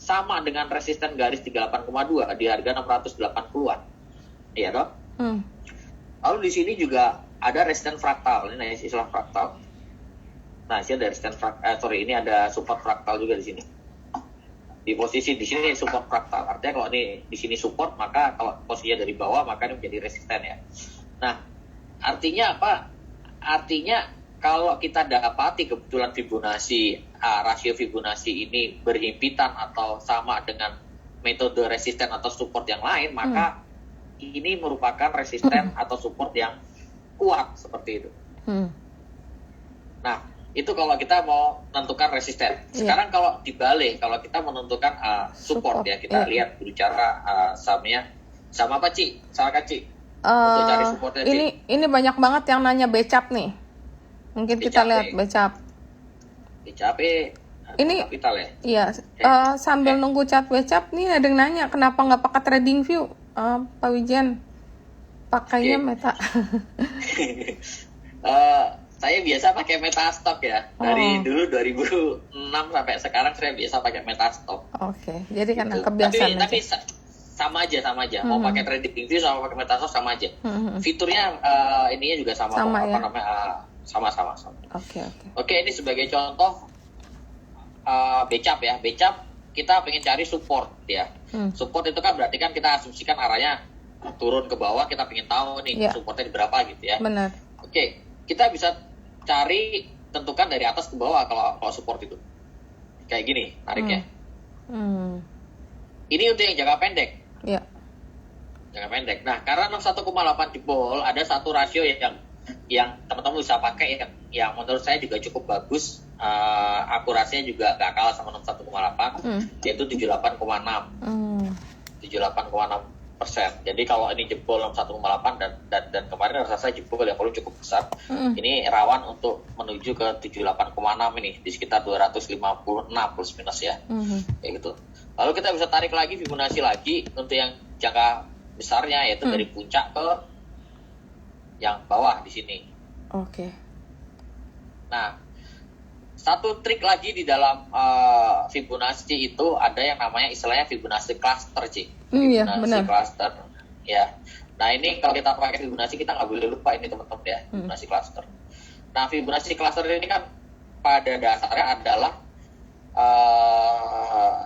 S2: sama dengan resisten garis 38,2 di harga 680-an. Iya toh? Lalu di sini juga ada resisten fraktal. Ini istilah fraktal. Nah, sini ada resisten ini ada support fraktal juga di sini. Di posisi di sini support fraktal. Artinya kalau ini di sini support, maka kalau posisinya dari bawah maka ini menjadi resisten ya. Nah, artinya apa? Artinya kalau kita dapati kebetulan Fibonacci, rasio Fibonacci ini berhimpitan atau sama dengan metode resisten atau support yang lain, maka ini merupakan resisten atau support yang kuat seperti itu. Nah, itu kalau kita mau menentukan resisten. Sekarang kalau dibalik, kalau kita menentukan support ya, kita lihat bicara sahamnya sama apa Ci? Misalkan Ci, untuk cari supportnya Ci.
S1: Ini banyak banget yang nanya becap nih. Mungkin kita lihat becap.
S2: Becap
S1: ini
S2: kapital ya.
S1: Iya. Sambil nunggu chat becap nih ada yang nanya kenapa nggak pakai trading view, Pak Wijen? Pakainya Meta.
S2: Saya biasa pakai Metastock ya. Dari dulu 2006 sampai sekarang saya biasa pakai Metastock.
S1: Oke. Jadi karena kebiasaan.
S2: Tapi sama aja. Mau pakai trading view sama pakai Metastock sama aja. Fiturnya ininya juga sama
S1: ya?
S2: Sama. Oke, ini sebagai contoh becap ya. Becap kita pengen cari support ya. Support itu kan berarti kan kita asumsikan arahnya turun ke bawah, kita pengen tahu nih supportnya di berapa gitu ya.
S1: Benar.
S2: Oke, kita bisa cari, tentukan dari atas ke bawah kalau support itu. Kayak gini tariknya. Ini untuk yang jangka pendek.
S1: Iya.
S2: Jangka pendek. Nah, karena 61,8 jebol, ada satu rasio yang teman-teman bisa pakai yang menurut saya juga cukup bagus, akurasinya juga gak kalah sama 61,8, yaitu 78,6. 78,6%. Jadi kalau ini jebol 61,8 dan kemarin rasa saya jebol yang perlu cukup besar, ini rawan untuk menuju ke 78,6 ini di sekitar 256 plus minus ya. Kayak gitu. Lalu kita bisa tarik lagi Fibonacci lagi untuk yang jangka besarnya, yaitu dari puncak ke yang bawah di sini.
S1: Oke.
S2: Nah, satu trik lagi di dalam Fibonacci itu ada yang namanya istilahnya Fibonacci cluster, Ci.
S1: Iya,
S2: Fibonacci
S1: benar.
S2: cluster. Ya. Nah, ini kalau kita pakai Fibonacci kita nggak boleh lupa ini teman-teman ya, Fibonacci cluster. Nah, Fibonacci cluster ini kan pada dasarnya adalah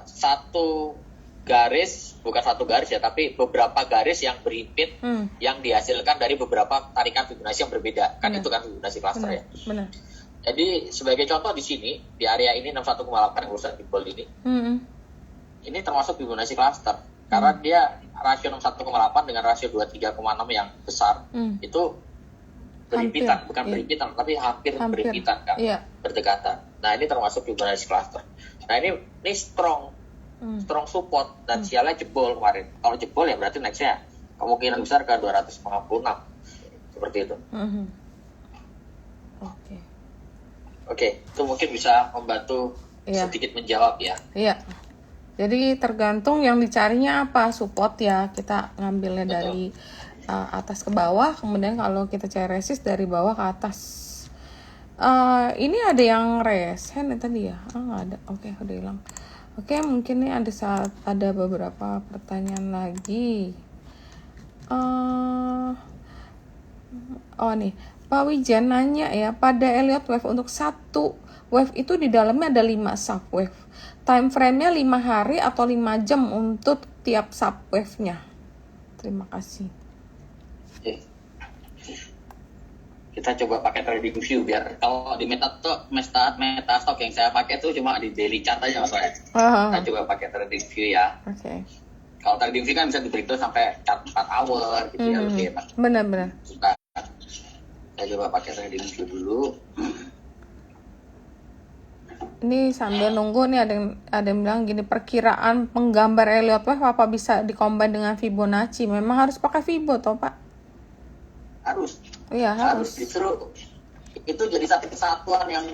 S2: satu garis, bukan satu garis ya, tapi beberapa garis yang berhimpit yang dihasilkan dari beberapa tarikan Fibonacci yang berbeda. Kan
S1: Benar.
S2: itu kan Fibonacci cluster
S1: Benar.
S2: ya.
S1: Benar.
S2: Jadi sebagai contoh di sini, di area ini 61,8 yang urusan di bold ini termasuk Fibonacci cluster. Karena dia rasio 61,8 dengan rasio 23,6 yang besar, itu berhimpitan, bukan berhimpitan, tapi hampir berhimpitan kan, berdekatan. Nah, ini termasuk Fibonacci cluster. Nah, ini strong support dan sialnya jebol kemarin. Kalau jebol ya berarti nextnya kemungkinan besar ke 256 seperti itu. Oke, itu mungkin bisa membantu sedikit menjawab ya.
S1: Iya. Jadi tergantung yang dicarinya apa, support ya kita ngambilnya dari atas ke bawah, kemudian kalau kita cari resist dari bawah ke atas. Ini ada yang resen tadi ya? Nggak ada. Oke, udah hilang. Oke, mungkin nih ada beberapa pertanyaan lagi. Nih, Pak Wijan nanya ya, pada Elliott Wave untuk satu wave itu di dalamnya ada 5 subwave. Time frame-nya 5 hari atau 5 jam untuk tiap subwave-nya. Terima kasih.
S2: Oke. Kita coba pakai trading view biar kalau di metastock yang saya pakai itu cuma di daily chart aja maksudnya. Kita coba pakai trading view ya.
S1: Oke.
S2: Kalau trading view kan bisa diberitahu sampai chart 4 hour gitu ya lebih enak.
S1: Benar-benar.
S2: Saya coba pakai trading view dulu.
S1: Ini sambil nunggu nih ada yang bilang gini, perkiraan penggambar Elliott Wave apa bisa dikombin dengan Fibonacci? Memang harus pakai Fibo toh, Pak?
S2: Harus.
S1: Iya, harus.
S2: Justru itu jadi satu kesatuan yang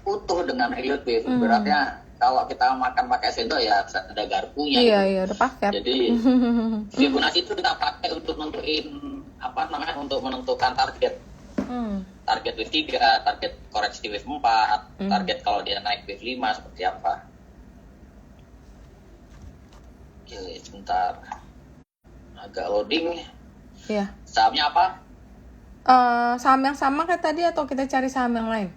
S2: utuh dengan Elliott Wave. Beratnya kalau kita makan pakai sendok ya ada garpunya.
S1: Iya, udah paket.
S2: Jadi Fibonacci itu kita pakai untuk untuk menentukan target. Target wave 3, target koreksi wave 4, target kalau dia naik wave 5 seperti apa. Oke, sebentar. Agak loading.
S1: Iya.
S2: Sahamnya apa?
S1: Saham yang sama kayak tadi atau kita cari saham yang lain?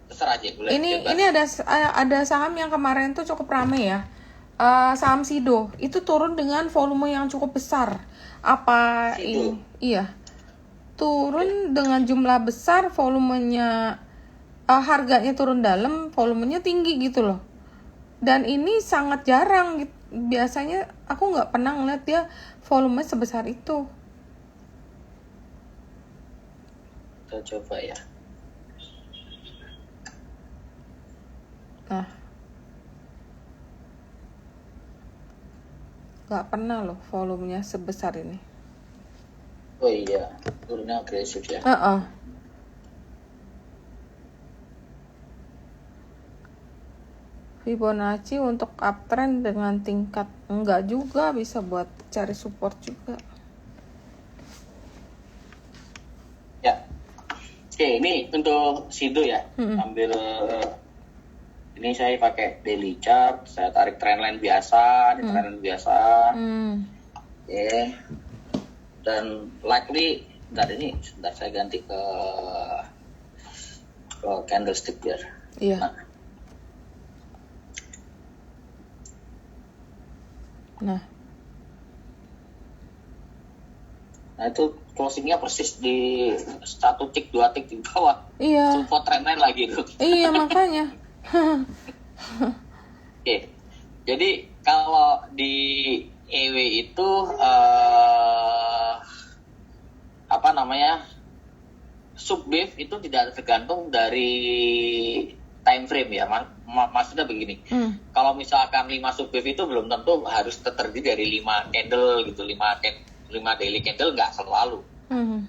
S2: Terserah aja, boleh.
S1: Ini ada saham yang kemarin tuh cukup ramai ya. Saham Sido itu turun dengan volume yang cukup besar. Apa
S2: Sido?
S1: ini? Iya. Turun dengan jumlah besar, volumenya harganya turun dalam, volumenya tinggi gitu loh. Dan ini sangat jarang gitu. Biasanya aku nggak pernah ngeliat dia volume sebesar itu.
S2: Kita coba ya.
S1: Nah, nggak pernah loh volumenya sebesar ini.
S2: Oh iya, turunnya agresif ya.
S1: Fibonacci untuk uptrend dengan tingkat enggak juga, bisa buat cari support juga.
S2: Ya. Oke, ini untuk Sido ya. Ambil ini saya pakai daily chart, saya tarik trendline biasa, di trendline biasa. Oke. Dan likely sebentar saya ganti ke candlestick biar.
S1: Iya. Nah
S2: itu closingnya persis di 1 tick 2 tick di bawah.
S1: Iya.
S2: Support trendline lagi tuh.
S1: Iya makanya.
S2: Oke. Jadi kalau di EW itu subwave itu tidak tergantung dari time frame ya. Maksudnya begini. Kalau misalkan 5 subwave itu belum tentu harus terdiri dari 5 candle gitu, 5 daily candle nggak selalu.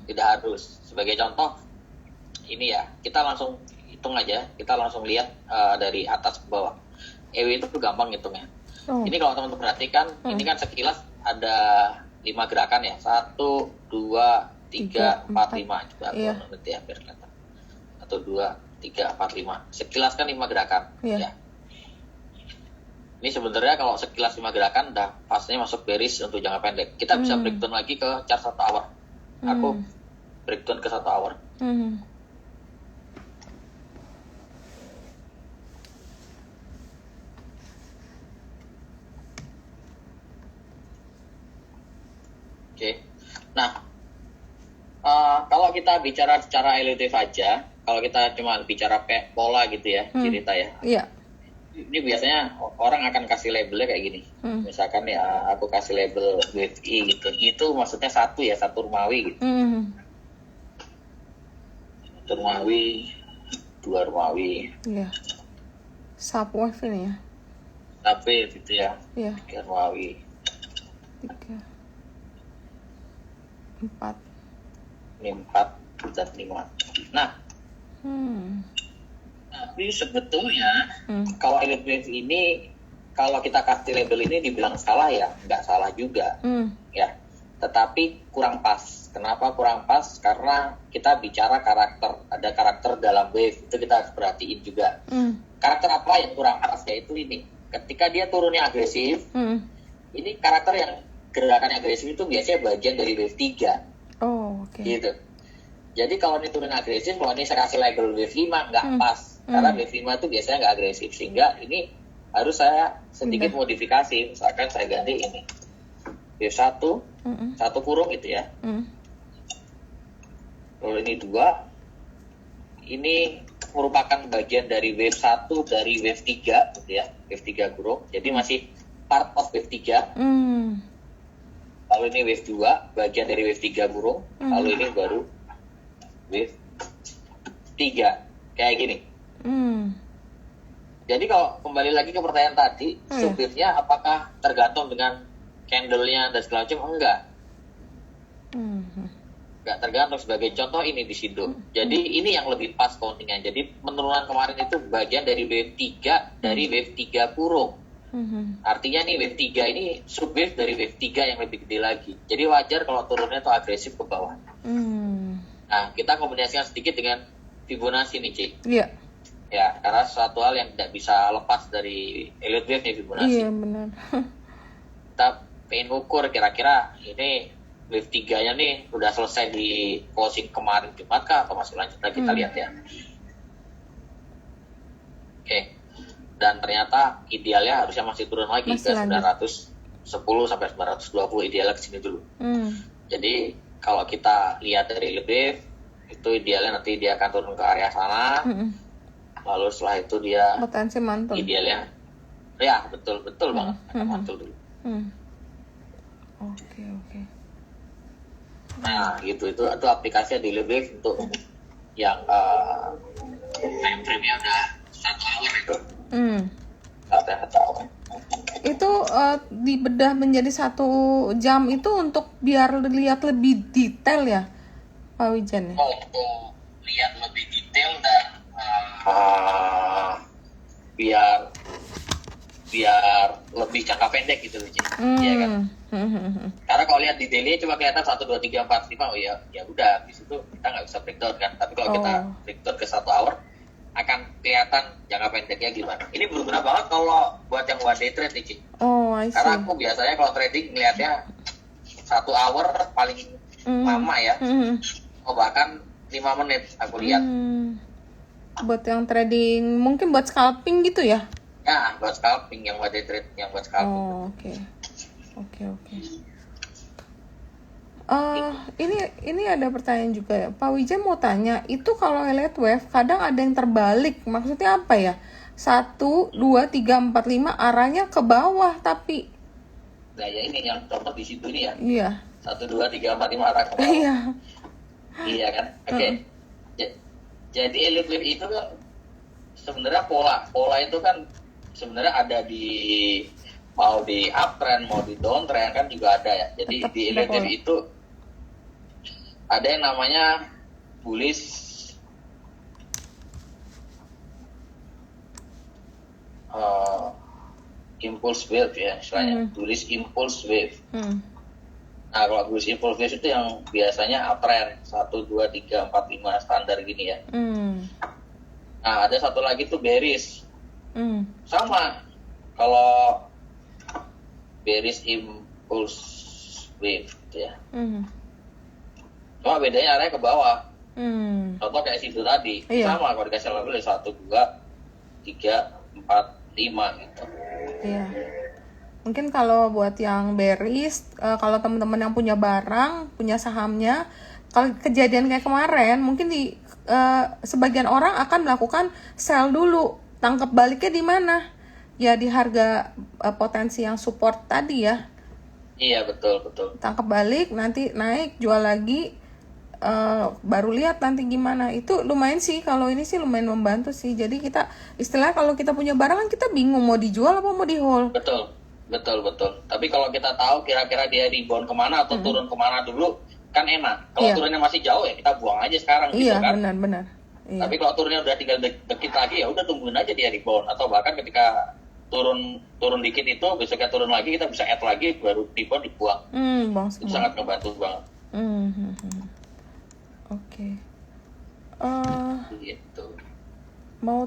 S2: Tidak harus. Sebagai contoh ini ya, kita langsung hitung aja, kita langsung lihat dari atas ke bawah. EW itu gampang hitungnya. Ini kalau teman-teman perhatikan, ini kan sekilas ada 5 gerakan ya. 1, 2, 3, 4, 5 coba aku
S1: Iya.
S2: nanti ya biar kelihatan. 1, 2, 3, 4, 5. Sekilas kan 5 gerakan.
S1: Iya.
S2: Ya. Ini sebenarnya kalau sekilas 5 gerakan udah fasenya masuk bearish untuk jangka pendek. Kita bisa breakdown lagi ke chart 1 hour. Aku breakdown ke 1 hour. Oke. Nah, kalau kita bicara secara relatif aja, kalau kita cuma bicara pola gitu ya, cerita ya.
S1: Iya.
S2: Ini biasanya orang akan kasih labelnya kayak gini. Misalkan ya aku kasih label wave E gitu. Itu maksudnya satu Romawi gitu. Satu Romawi, 2 Romawi.
S1: Iya. Subwave ini ya.
S2: Tapi gitu ya.
S1: Iya.
S2: 3 Romawi.
S1: 3, 4.
S2: Ini 4 dan 5. Nah, tapi sebetulnya kalau elite wave ini kalau kita kasih label ini dibilang salah ya nggak salah juga ya, tetapi kurang pas. Kenapa kurang pas? Karena kita bicara karakter, ada karakter dalam wave itu kita harus perhatiin juga. Karakter apa yang kurang pas? Yaitu ini, ketika dia turunnya agresif, ini karakter yang gerakan agresif itu biasanya bagian dari wave 3.
S1: Oh, oke.
S2: Gitu. Jadi kalau ini turun agresif, kalau ini saya kasih label wave 5 nggak pas. Karena wave 5 itu biasanya nggak agresif. Sehingga ini harus saya sedikit modifikasi. Misalkan saya ganti ini. Wave 1, 1 kurung gitu ya. Lalu ini 2. Ini merupakan bagian dari wave 1 dari wave 3 gitu ya. Wave 3 kurung. Jadi masih part of wave 3. Lalu ini wave 2, bagian dari wave 3 burung. Lalu ini baru wave 3. Kayak gini. Jadi kalau kembali lagi ke pertanyaan tadi, subwave-nya apakah tergantung dengan candle-nya dan segala macam? Enggak. Enggak tergantung. Sebagai contoh ini di situ. Jadi ini yang lebih pas counting-nya. Jadi penurunan kemarin itu bagian dari wave 3 dari wave 3 kurung. Artinya nih wave 3 ini subwave dari wave 3 yang lebih gede lagi. Jadi wajar kalau turunnya tuh agresif ke bawah. Nah, kita kombinasikan sedikit dengan Fibonacci nih, Ci.
S1: Iya.
S2: Ya, karena suatu hal yang tidak bisa lepas dari elite wave nih Fibonacci.
S1: Iya, benar.
S2: Kita pengen ukur kira-kira ini wave 3-nya nih udah selesai di closing kemarin Jumat kah atau masih lanjut lagi, kita lihat ya. Oke. Dan ternyata idealnya harusnya masih turun lagi
S1: Masih
S2: ke
S1: lanjut.
S2: 910 sampai 920, idealnya ke sini dulu. Jadi kalau kita lihat dari wave itu idealnya nanti dia akan turun ke area sana. Lalu setelah itu dia
S1: Potensi mantul.
S2: idealnya ya betul banget akan mantul dulu.
S1: Oke.
S2: Nah gitu itu aplikasinya di wave untuk yang time frame-nya udah 1 hour itu.
S1: Itu dibedah menjadi 1 jam itu untuk biar lihat lebih detail ya, Pak Wijan ya?
S2: Untuk lihat lebih detail dan biar lebih jangka pendek gitu loh, iya kan? Karena kalau lihat di daily cuma kelihatan 1, 2, 3, 4, 5, oh ya udah di situ kita nggak bisa breakdown kan. Tapi kalau kita breakdown ke 1 hour akan kelihatan jangka pendeknya gimana. Ini berguna banget kalau buat yang one day trade nih, Ci.
S1: Oh, I see.
S2: Karena aku biasanya kalau trading ngelihatnya 1 hour paling lama ya. Oh, bahkan 5 menit aku lihat.
S1: Buat yang trading, mungkin buat scalping gitu ya?
S2: Ya, buat scalping, yang one day trade, yang buat scalping.
S1: Oh, oke. Ini ada pertanyaan juga ya, Pak Wijan mau tanya, itu kalau elite wave kadang ada yang terbalik, maksudnya apa ya? 1, 2, 3, 4, 5 arahnya ke bawah tapi.
S2: Nah ya ini yang contoh di situ ini ya.
S1: Iya.
S2: 1, 2, 3, 4, 5 arah ke bawah.
S1: Iya.
S2: Iya kan? Oke. Jadi elite wave itu kan sebenarnya pola itu kan sebenarnya ada di mau di uptrend mau di downtrend kan juga ada ya. Jadi
S1: Tetap
S2: di elite wave itu ada yang namanya bullish impulse wave ya istilahnya. Bullish impulse wave. Nah, kalau bullish impulse itu yang biasanya uptrend 1, 2, 3, 4, 5 standar gini ya. Nah, ada satu lagi tuh bearish. Sama. Kalau bearish impulse wave ya. Cuma bedanya arahnya ke bawah. Contoh kayak situ tadi.
S1: Iya.
S2: Sama kalau dikasih label 1, 2, 3, 4, 5 gitu.
S1: Iya. Mungkin kalau buat yang bearish, kalau teman-teman yang punya barang, punya sahamnya, kalau kejadian kayak kemarin, mungkin sebagian orang akan melakukan sell dulu, tangkap baliknya di mana? Ya di harga potensi yang support tadi ya.
S2: Iya, betul.
S1: Tangkap balik, nanti naik, jual lagi, baru lihat nanti gimana. Itu lumayan sih, kalau ini sih lumayan membantu sih. Jadi kita istilah kalau kita punya barang kan kita bingung mau dijual apa mau di hold.
S2: Betul. Tapi kalau kita tahu kira-kira dia rebound kemana atau turun kemana dulu, kan enak. Kalau turunnya masih jauh ya kita buang aja sekarang gitu kan.
S1: Iya, benar. Iya.
S2: Tapi kalau turunnya udah tinggal dikit lagi ya udah tungguin aja dia rebound, atau bahkan ketika turun dikit itu besoknya turun lagi kita bisa add lagi baru rebound dibuang.
S1: Buang
S2: Itu
S1: semua.
S2: sangat membantu banget.
S1: Oke.
S2: Gitu.
S1: Mau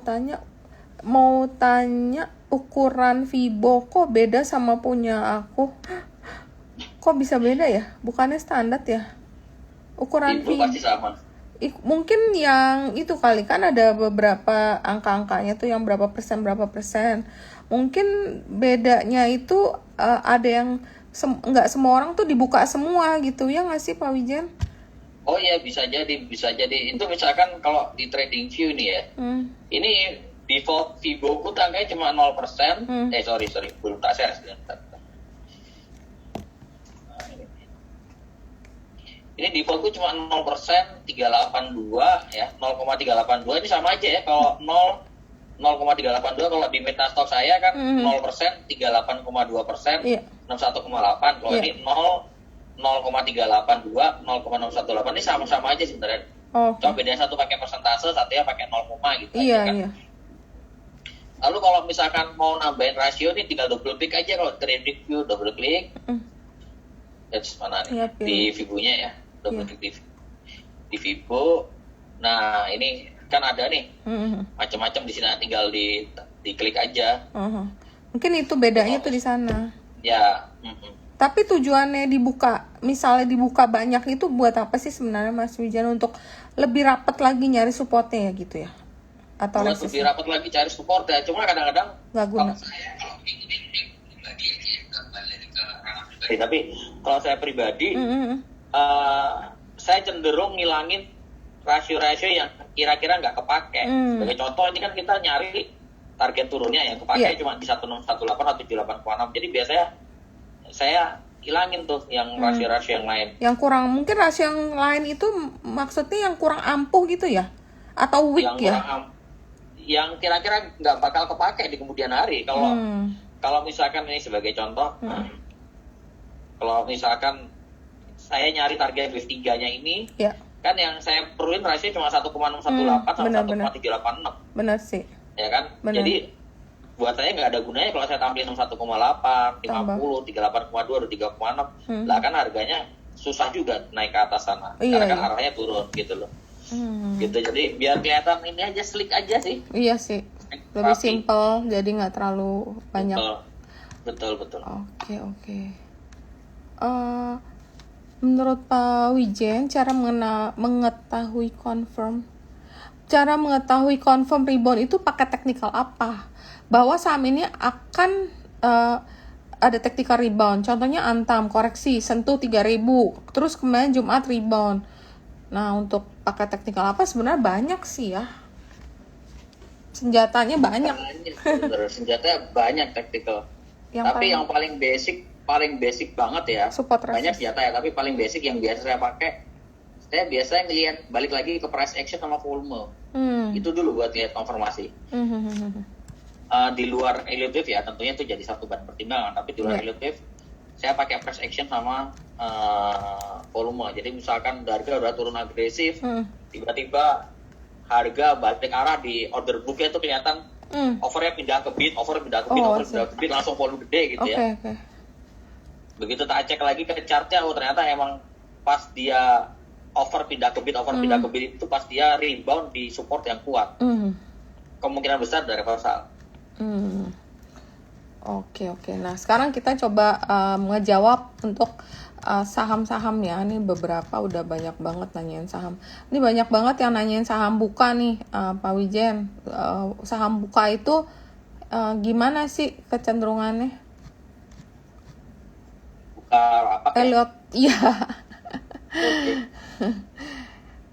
S1: tanya ukuran Vibo kok beda sama punya aku? Kok bisa beda ya? Bukannya standar ya? Ukuran
S2: Itu pasti sama.
S1: Mungkin yang itu kali kan ada beberapa angka-angkanya tuh yang berapa persen. Mungkin bedanya itu ada yang nggak semua orang tuh dibuka semua gitu ya nggak sih Pak Wijen?
S2: Oh iya, bisa jadi. Itu misalkan kalau di TradingView nih ya, ini default Viboku tangkanya cuma 0%. Sorry, belum tak share. Ini defaultku cuma 0%, 382 ya, 0,382 ini sama aja ya. Kalau 0,382 kalau di Metastock saya kan 0%, 38,2%, 61,8. Kalau ini 0,382, 0,618 ini sama-sama aja sebenarnya. Cuma bedanya satu pakai persentase, satunya pakai 0, gitu.
S1: Iya,
S2: kan?
S1: iya.
S2: Lalu kalau misalkan mau nambahin rasio nih tinggal double klik aja. Kalau TradingView double klik. Mana nih?
S1: Iya,
S2: Di Vibo-nya ya. Double klik di Vibo. Nah, ini kan ada nih macam-macam di sini, tinggal diklik aja.
S1: Mungkin itu bedanya tuh di sana.
S2: Ya.
S1: Tapi tujuannya misalnya dibuka banyak itu buat apa sih sebenarnya Mas Wijan? Untuk lebih rapat lagi nyari supportnya ya gitu ya? Atau
S2: Buat lebih rapat lagi cari support ya. Cuma kadang-kadang
S1: nggak guna.
S2: Tapi kalau saya pribadi, saya cenderung ngilangin rasio-rasio yang kira-kira nggak kepake. Sebagai contoh, ini kan kita nyari target turunnya yang kepake cuma di 1618 atau 78,6. Jadi biasanya saya hilangin tuh yang rasio-rasio yang lain.
S1: Yang kurang, mungkin rasio yang lain itu maksudnya yang kurang ampuh gitu ya? Atau weak
S2: yang yang kira-kira nggak bakal kepake di kemudian hari. Kalau misalkan ini sebagai contoh, kalau misalkan saya nyari target wave 3-nya ini, kan yang saya perluin rasio cuma 1,618 sama 1,386.
S1: Benar sih.
S2: Ya kan?
S1: Benar.
S2: Jadi buat saya nggak ada gunanya kalau saya tampilin 1,8, 50, 38,2, 3,6. Lah kan harganya susah juga naik ke atas sana. Karena kan arahnya turun gitu loh. Gitu, jadi biar kelihatan ini aja, slick aja sih.
S1: Iya sih, lebih simple, jadi nggak terlalu banyak.
S2: Betul.
S1: Oke. Menurut Pak Wijen, cara mengetahui confirm rebound itu pakai teknikal apa? Bahwa saham ini akan ada technical rebound. Contohnya Antam koreksi sentuh 3.000, terus kemarin Jumat rebound. Nah, untuk pakai teknikal apa sebenarnya banyak sih ya. Senjatanya banyak.
S2: Senjatanya banyak teknikal. Tapi yang paling basic banget ya.
S1: Support
S2: banyak senjata ya, tapi paling basic yang biasa saya pakai, saya biasanya ngelihat balik lagi ke price action sama volume. Itu dulu buat lihat konfirmasi. Di luar relative ya, tentunya itu jadi satu bahan pertimbangan. Tapi di luar relative, saya pakai price action sama volume. Jadi misalkan harga udah turun agresif, tiba-tiba harga balik arah di order booknya itu kelihatan overnya pindah ke bid, over pindah ke bid, langsung volume gede gitu ya. Begitu tak cek lagi ke chartnya, oh ternyata emang pas dia pindah ke bid itu pas dia rebound di support yang kuat. Kemungkinan besar dari reversal.
S1: Oke. Nah, sekarang kita coba ngejawab untuk saham-saham ya. Ini beberapa udah banyak banget nanyain saham. Ini banyak banget yang nanyain saham Buka nih, Pak Wijen. Saham Buka itu gimana sih kecenderungannya?
S2: Buka apa?
S1: Elliot, iya.
S2: Oke.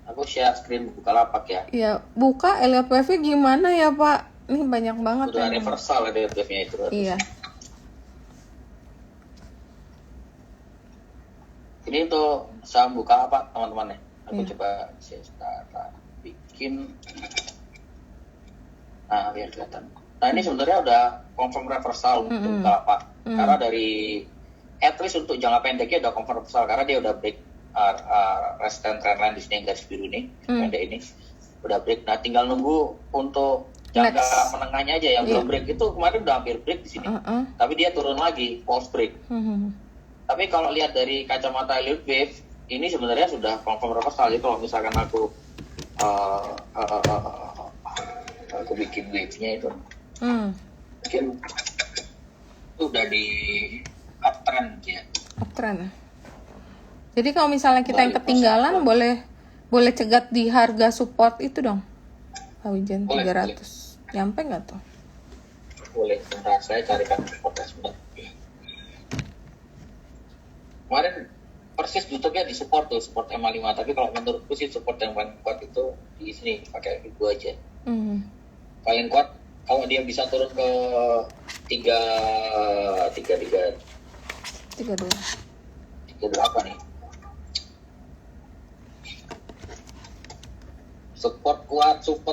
S2: Aku share screen Bukalapak ya.
S1: Iya, Buka Elliot Wave gimana ya Pak? Ini banyak banget.
S2: Udah reversal Elliot Wave-nya itu.
S1: Iya.
S2: Ini untuk saham Bukalapak teman-teman ya. Aku coba bikin. Nah, biar kelihatan. Nah, ini sebenarnya udah confirm reversal untuk Bukalapak. Karena dari at least untuk jangka pendeknya udah confirm reversal karena dia udah break resistance trendline di sini yang garis biru ini, pendek ini udah break. Nah, tinggal nunggu untuk jangka menengahnya aja yang belum break itu kemarin udah hampir break di sini. Tapi dia turun lagi, false break. Tapi kalau lihat dari kacamata Elliott Wave, ini sebenarnya sudah confirm reversal. Jadi kalau misalkan aku bikin wave-nya itu, mungkin itu udah di uptrend ya.
S1: Uptrend. Jadi kalau misalnya kita yang ketinggalan boleh cegat di harga support itu dong. Pak Wijen 300. Nyampe nggak tuh?
S2: Boleh, bentar saya carikan supportnya sebentar. Kemarin persis tutupnya di support tuh, support MA5. Tapi kalau menurutku sih support yang paling kuat itu di sini, pakai itu aja. Paling kuat kalau dia bisa turun ke 32 apa nih? Support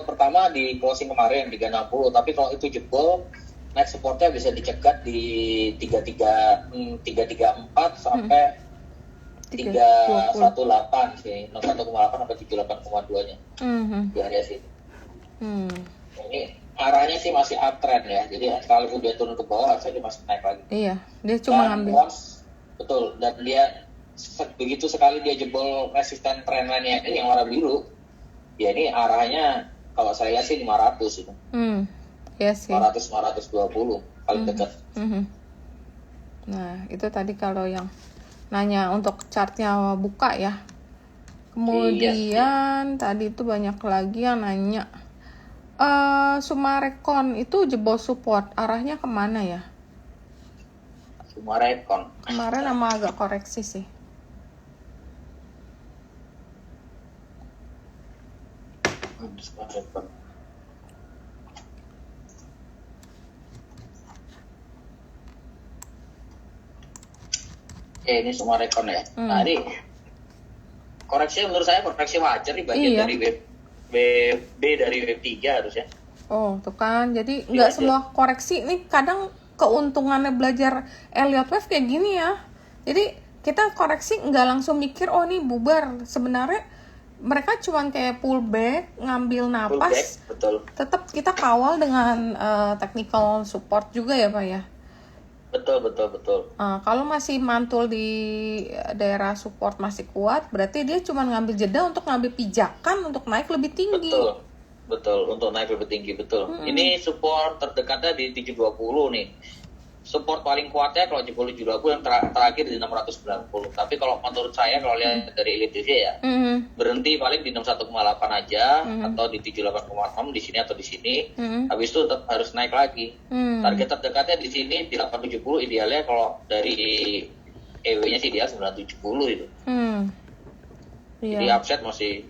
S2: pertama di closing kemarin 360, tapi kalau itu jebol, next supportnya bisa dicegat di 334 sampai 318 sih, 61,8 sampai 78,2 nya di area sini. Ini arahnya sih masih uptrend ya, jadi sekalipun dia turun ke bawah, saya masih naik lagi.
S1: Iya, dia cuma ngambil.
S2: Betul, dan dia begitu sekali dia jebol resisten trendline yang warna biru, ya ini arahnya kalau saya lihat sih 500 itu.
S1: Yes,
S2: 500-520 paling dekat.
S1: Nah, itu tadi kalau yang nanya untuk chartnya Buka ya. Kemudian tadi itu banyak lagi yang nanya Sumarekon itu jebol support, arahnya kemana ya?
S2: Sumarekon
S1: kemarin sama agak koreksi sih.
S2: Ini Sumarekon ya. Nah, ini koreksi menurut saya koreksi wajar nih, bagian dari B dari web 3 harusnya.
S1: Oh, tuh kan. Jadi nggak semua koreksi nih, kadang keuntungannya belajar Elliott Wave kayak gini ya. Jadi kita koreksi nggak langsung mikir oh ini bubar. Sebenarnya mereka cuman kayak pullback, ngambil napas.
S2: Betul.
S1: Tetap kita kawal dengan technical support juga ya Pak ya.
S2: Betul.
S1: Kalau masih mantul di daerah support masih kuat, berarti dia cuma ngambil jeda untuk ngambil pijakan untuk naik lebih tinggi.
S2: Betul, untuk naik lebih tinggi, betul. Ini support terdekatnya di 720 nih. Support paling kuatnya kalau jebol 720 yang terakhir di 690. Tapi kalau menurut saya kalau lihat dari Elite TV ya, berhenti paling di 61,8 aja atau di 78,6 di sini atau di sini. Habis itu tetap harus naik lagi. Target terdekatnya di sini di 870 idealnya kalau dari EW-nya sih dia 970 itu. Jadi upset masih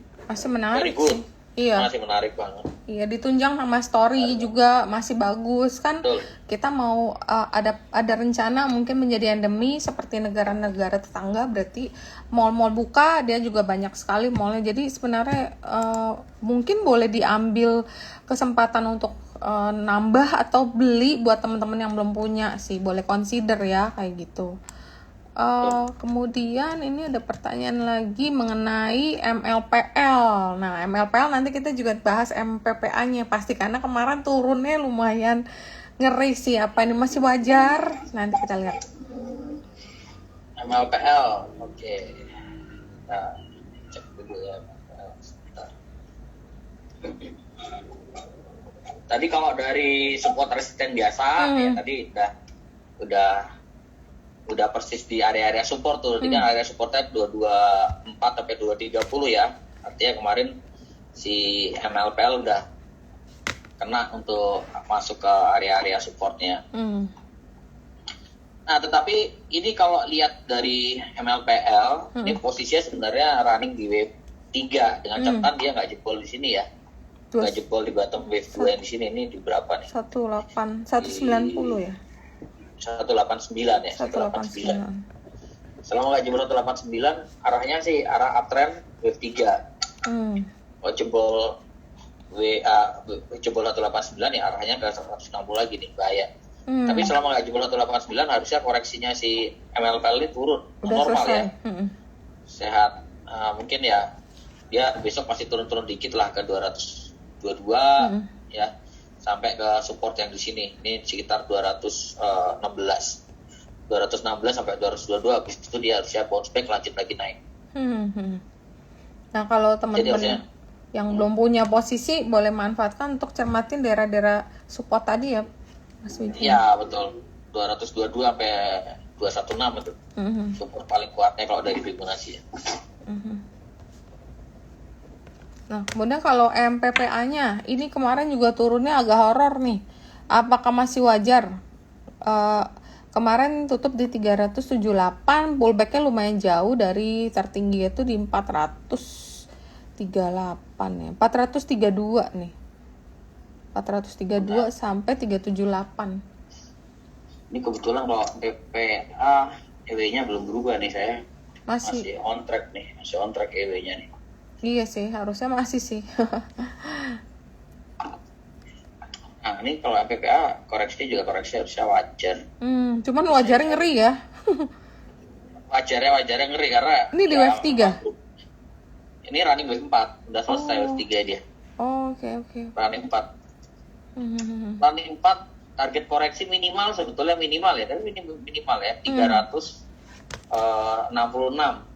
S1: menarik sih. Iya.
S2: Masih menarik banget.
S1: Iya, ditunjang sama story juga masih bagus kan.
S2: Betul.
S1: Kita mau ada rencana mungkin menjadi endemi seperti negara-negara tetangga, berarti mall-mall buka, dia juga banyak sekali mallnya. Jadi sebenarnya mungkin boleh diambil kesempatan untuk nambah atau beli buat teman-teman yang belum punya sih, boleh consider ya kayak gitu. Kemudian ini ada pertanyaan lagi mengenai MLPL. Nah, MLPL nanti kita juga bahas MPPA-nya pasti karena kemarin turunnya lumayan ngeri sih. Apa ini masih wajar? Nanti kita lihat.
S2: MLPL, oke. Nah, cek dulu ya. Sebentar. Tadi kalau dari support resisten biasa, ya tadi udah persis di area-area support tuh. Jadi kan area supportnya 224 sampai 230 ya. Artinya kemarin si MLPL udah kena untuk masuk ke area-area supportnya. Nah, tetapi ini kalau lihat dari MLPL, ini posisinya sebenarnya running di wave 3 dengan catatan dia nggak jebol di sini ya. Nggak jebol di bottom wave 2 yang di sini. Ini di berapa nih?
S1: 190 ya.
S2: 189 ya. 189. Selama nggak jebol 189, arahnya sih arah uptrend wave 3. Kalau jebol 189 ya arahnya ke 160 lagi nih, bahaya. Tapi selama nggak jebol 189 harusnya koreksinya si MLPL ini turun.
S1: Udah
S2: normal
S1: selesai.
S2: Ya. Sehat. Mungkin ya dia besok masih turun-turun dikit lah ke 222 ya, sampai ke support yang di sini. Ini sekitar 216 sampai 222. Habis itu dia harusnya bounce back, lanjut lagi naik.
S1: Nah, kalau teman-teman yang belum punya posisi boleh manfaatkan untuk cermatin daerah-daerah support tadi ya, Mas Wiji.
S2: Ya, betul. 222 sampai 216 itu. Support paling kuatnya kalau dari Fibonacci ya.
S1: Nah, kemudian kalau MPPA-nya, ini kemarin juga turunnya agak horor nih. Apakah masih wajar? Kemarin tutup di 378, pullback-nya lumayan jauh dari tertinggi itu di 438 ya. 432 nih. 432 sampai 378.
S2: Ini kebetulan kalau MPPA EW-nya belum berubah nih, saya masih on track nih, masih on track EW-nya nih.
S1: Iya sih, harusnya masih sih.
S2: Nah, ini kalau MPPA koreksi juga koreksi harusnya wajar.
S1: Cuman wajarnya ngeri ya.
S2: wajarnya ngeri karena
S1: ini di wave 3.
S2: Ini running wave 4, udah selesai wave 3 dia.
S1: Oke.
S2: Running 4. Running 4 target koreksi minimal sebetulnya minimal ya, tapi minimal ya 366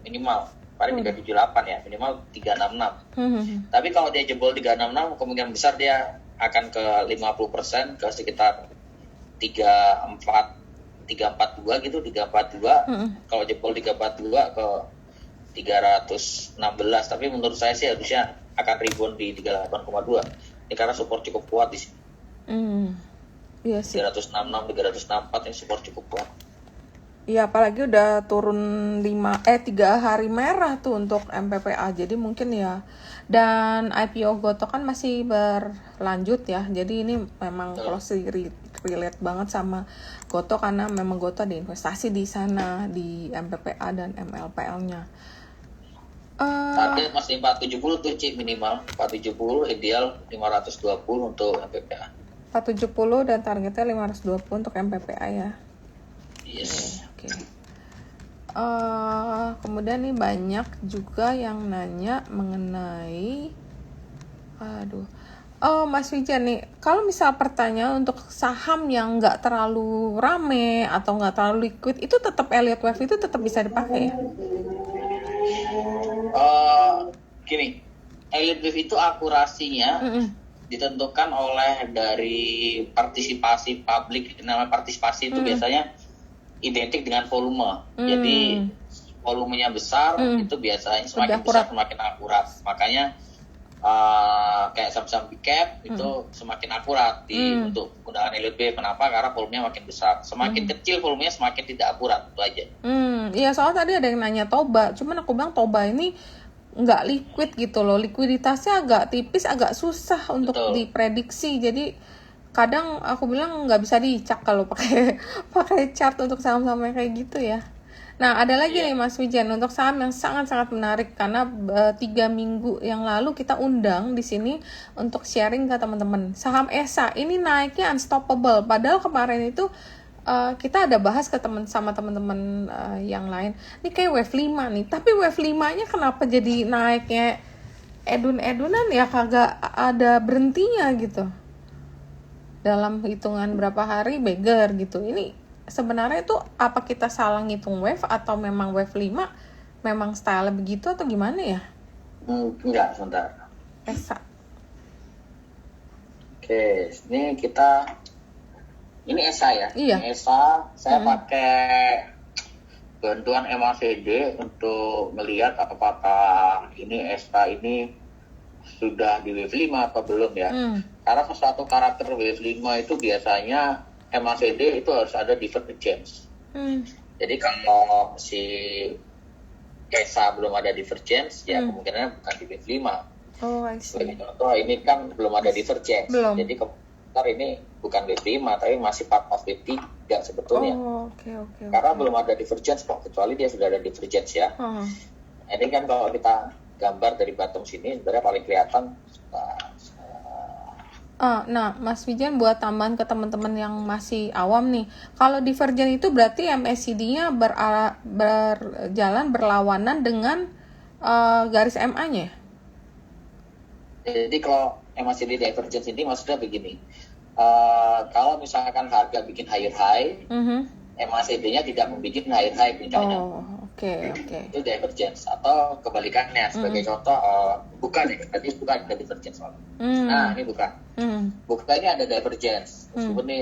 S2: minimal. Paling 378 ya, minimal 366. Tapi kalau dia jebol 366, kemungkinan besar dia akan ke 50%, ke sekitar 342 gitu, 342. Kalau jebol 342 ke 316. Tapi menurut saya sih harusnya akan rebound di 38,2. Ini karena support cukup kuat di sini.
S1: Iya sih.
S2: 366, 364 ini support cukup kuat.
S1: Iya, apalagi udah turun 3 hari merah tuh untuk MPPA. Jadi mungkin ya, dan IPO Goto kan masih berlanjut ya. Jadi ini memang closely relate banget sama Goto karena memang Goto ada investasi di sana, di MPPA dan MLPL-nya.
S2: Target masih 470 tuh Cik, minimal 470, ideal 520 untuk MPPA.
S1: 470 dan targetnya 520 untuk MPPA ya.
S2: Yes.
S1: Oke. Kemudian nih banyak juga yang nanya mengenai Mas Wijan nih, kalau misal pertanyaan untuk saham yang nggak terlalu rame atau nggak terlalu liquid, itu tetap Elliott Wave itu tetap bisa dipakai ya?
S2: Gini, Elliott Wave itu akurasinya ditentukan oleh dari partisipasi publik. Namanya partisipasi itu biasanya identik dengan volume. Jadi volumenya besar itu biasanya semakin besar semakin akurat. Makanya kayak saham-saham big cap itu semakin akurat untuk penggunaan Elliott Wave. Kenapa? Karena volumenya makin besar. Semakin kecil volumenya semakin tidak akurat, itu aja.
S1: Iya, soalnya tadi ada yang nanya Toba. Cuman aku bilang Toba ini nggak liquid gitu loh. Likuiditasnya agak tipis, agak susah untuk diprediksi. Jadi kadang aku bilang nggak bisa dicak kalau pakai chart untuk saham-saham yang kayak gitu ya. Nah, ada lagi nih Mas Wijan untuk saham yang sangat-sangat menarik karena 3 minggu yang lalu kita undang di sini untuk sharing ke teman-teman. Saham ESA ini naiknya unstoppable. Padahal kemarin itu kita ada bahas ke sama teman-teman yang lain. Ini kayak wave 5 nih. Tapi wave 5-nya kenapa jadi naiknya edun-edunan ya, kagak ada berhentinya gitu. Dalam hitungan berapa hari beggar gitu. Ini sebenarnya itu apa kita salah ngitung wave atau memang wave 5 memang style begitu atau gimana ya?
S2: Enggak, sebentar.
S1: ESA.
S2: Oke, ini ESA ya.
S1: Iya.
S2: Ini ESA, saya pakai bantuan MACD untuk melihat apakah ini ESA ini sudah di wave 5 atau belum ya. Karena sesuatu karakter wave 5 itu biasanya MACD itu harus ada divergence. Jadi kalau si ESA belum ada divergence, ya kemungkinan bukan di wave 5.
S1: Oh, I see.
S2: Sebagai contoh, ini kan belum ada divergence.
S1: Belum.
S2: Jadi kemungkinan ini bukan wave 5, tapi masih part of wave 3 sebetulnya.
S1: Oh, oke.
S2: Karena belum ada divergence kok, kecuali dia sudah ada divergence ya. Ini kan kalau kita gambar dari bottom sini, sebenarnya paling kelihatan.
S1: Nah, Mas Wijan buat tambahan ke teman-teman yang masih awam nih, kalau divergent itu berarti MACD-nya berjalan berlawanan dengan garis MA-nya.
S2: Jadi kalau MACD divergence ini maksudnya begini, kalau misalkan harga bikin higher high, MACD-nya tidak membuat higher high puncaknya.
S1: Oke.
S2: Itu divergence. Atau kebalikannya, sebagai contoh, bukan ya, tadi bukan ada divergence. Nah, ini bukan. Bukannya ada divergence. Meskipun nih,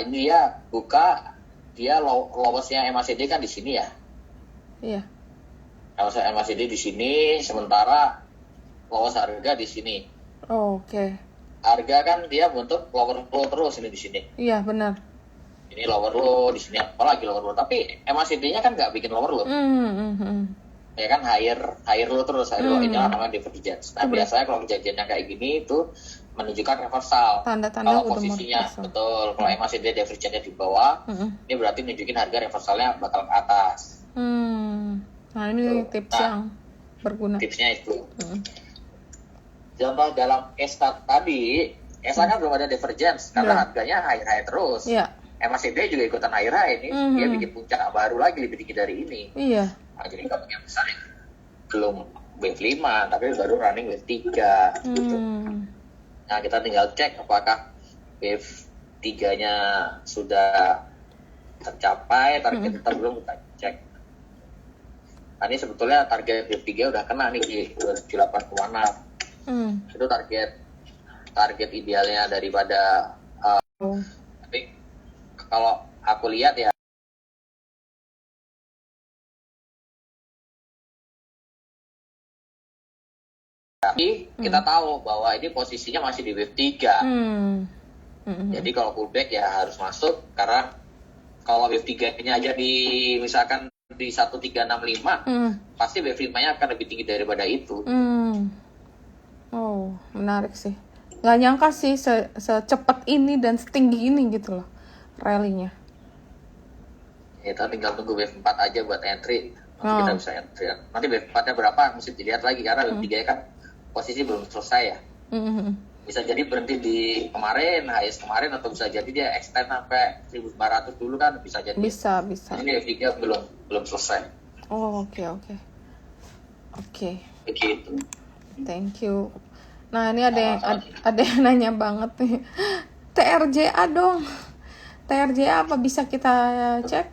S2: ini ya buka, dia lowest-nya MACD kan di sini ya.
S1: Iya.
S2: MACD di sini, sementara lowest harga di sini.
S1: Oke.
S2: Harga kan dia bentuk lower low terus ini di sini.
S1: Iya, benar.
S2: Ini lower low, di sini apalagi lower low. Tapi MACD-nya kan nggak bikin lower low. Ya kan higher low terus, higher low ini namanya divergence. Nah, biasanya kalau kejadiannya kayak gini itu menunjukkan reversal.
S1: Tanda-tanda
S2: kalau posisinya betul, kalau MACD divergence-nya di bawah, ini berarti nunjukin harga reversalnya bakal ke atas.
S1: Nah, ini tips yang berguna.
S2: Tipsnya itu. Contoh dalam ESA tadi, ESA kan belum ada divergence karena harganya high terus.
S1: Iya.
S2: MACD juga ikutan high ini, dia bikin puncak baru lagi lebih tinggi dari ini.
S1: Iya.
S2: Nah, jadi kemungkinan besar belum wave 5, tapi baru running wave 3. Gitu. Nah, kita tinggal cek apakah wave 3-nya sudah tercapai, target kita belum, kita cek. Nah, ini sebetulnya target wave 3 udah kena nih di 28,6. Itu target idealnya daripada tapi kalau aku lihat ya tapi kita tahu bahwa ini posisinya masih di wave 3. Jadi kalau pullback ya harus masuk, karena kalau wave 3-nya aja di misalkan di 1365, pasti wave 5-nya akan lebih tinggi daripada itu.
S1: Oh, menarik sih. Nggak nyangka sih secepat ini dan setinggi ini gitu loh rally-nya.
S2: Kita tinggal tunggu wave 4 aja buat entry. Nanti kita bisa entry. Nanti wave 4-nya berapa mesti dilihat lagi, karena wave 3 kan posisi belum selesai ya. Bisa jadi berhenti di kemarin, highest kemarin, atau bisa jadi dia extend sampai 1400 dulu kan, bisa jadi.
S1: Bisa.
S2: Ini wave 3 belum selesai.
S1: Oh, oke.
S2: Begitu.
S1: Thank you. Nah, ini ada yang nanya banget nih. TRJA dong. TRJA apa bisa kita cek?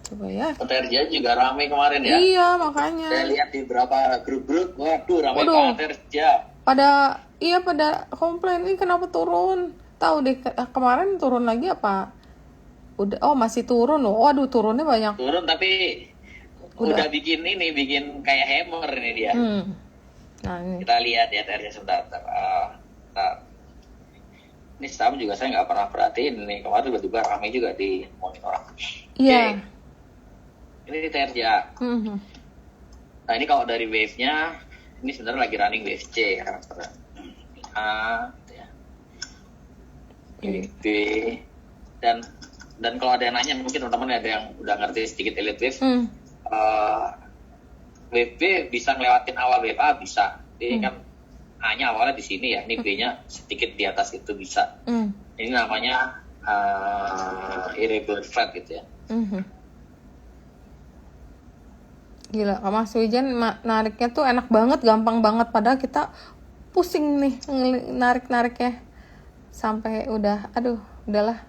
S1: Coba ya.
S2: TRJA juga ramai kemarin ya.
S1: Iya, makanya.
S2: Saya lihat di beberapa grup-grup, waduh ramai banget TRJA.
S1: Pada komplain ini kenapa turun? Tahu deh kemarin turun lagi apa? Masih turun loh. Waduh, turunnya banyak.
S2: Turun tapi udah bikin kayak hammer ini dia.
S1: Nah, ini.
S2: Kita lihat ya TRJA sebentar. Ini saham juga saya nggak pernah perhatiin nih, kemarin tiba-tiba ramai juga di monitor.
S1: Iya.
S2: Ini TRJA. Nah, ini kalau dari wave-nya, ini sebenarnya lagi running wave C ya. B. Dan kalau ada yang nanya, mungkin teman-teman ada yang udah ngerti sedikit elite wave. Wave B bisa ngelewatin awal wave A, bisa. Ini kan A-nya awalnya di sini ya, ini B-nya sedikit di atas itu bisa. Ini namanya irregular flat gitu ya.
S1: Gila, Mas Wijan nariknya tuh enak banget, gampang banget. Padahal kita pusing nih narik-nariknya. Sampai udahlah.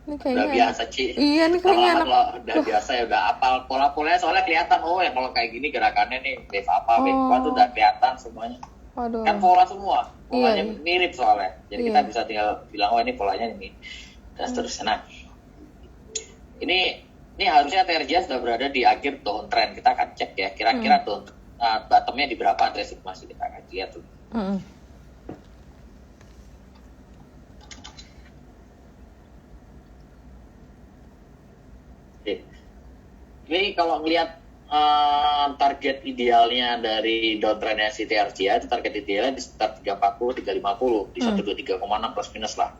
S1: Ini
S2: Udah
S1: kayaknya
S2: biasa Ci.
S1: iya nih kayaknya
S2: Lama-lama
S1: anak.
S2: kalau udah biasa ya udah apal pola-polanya, soalnya kelihatan ya kalau kayak gini gerakannya nih wave apa wave apa tuh
S1: Oh,
S2: udah kelihatan semuanya. Kan
S1: waduh.
S2: pola semua,
S1: Iya,
S2: polanya
S1: iya.
S2: mirip soalnya. Jadi kita
S1: Iya.
S2: bisa tinggal bilang ini polanya ini dan seterusnya. Nah, ini harusnya TRJ sudah berada di akhir downtrend. Kita akan cek ya kira-kira bottomnya di berapa, masih kita akan lihat tuh.
S1: Mm-mm.
S2: Oke. Ini kalau melihat target idealnya dari downtrendnya si TRJ, itu target idealnya di sekitar 340, 350 di 123,6 plus minus lah.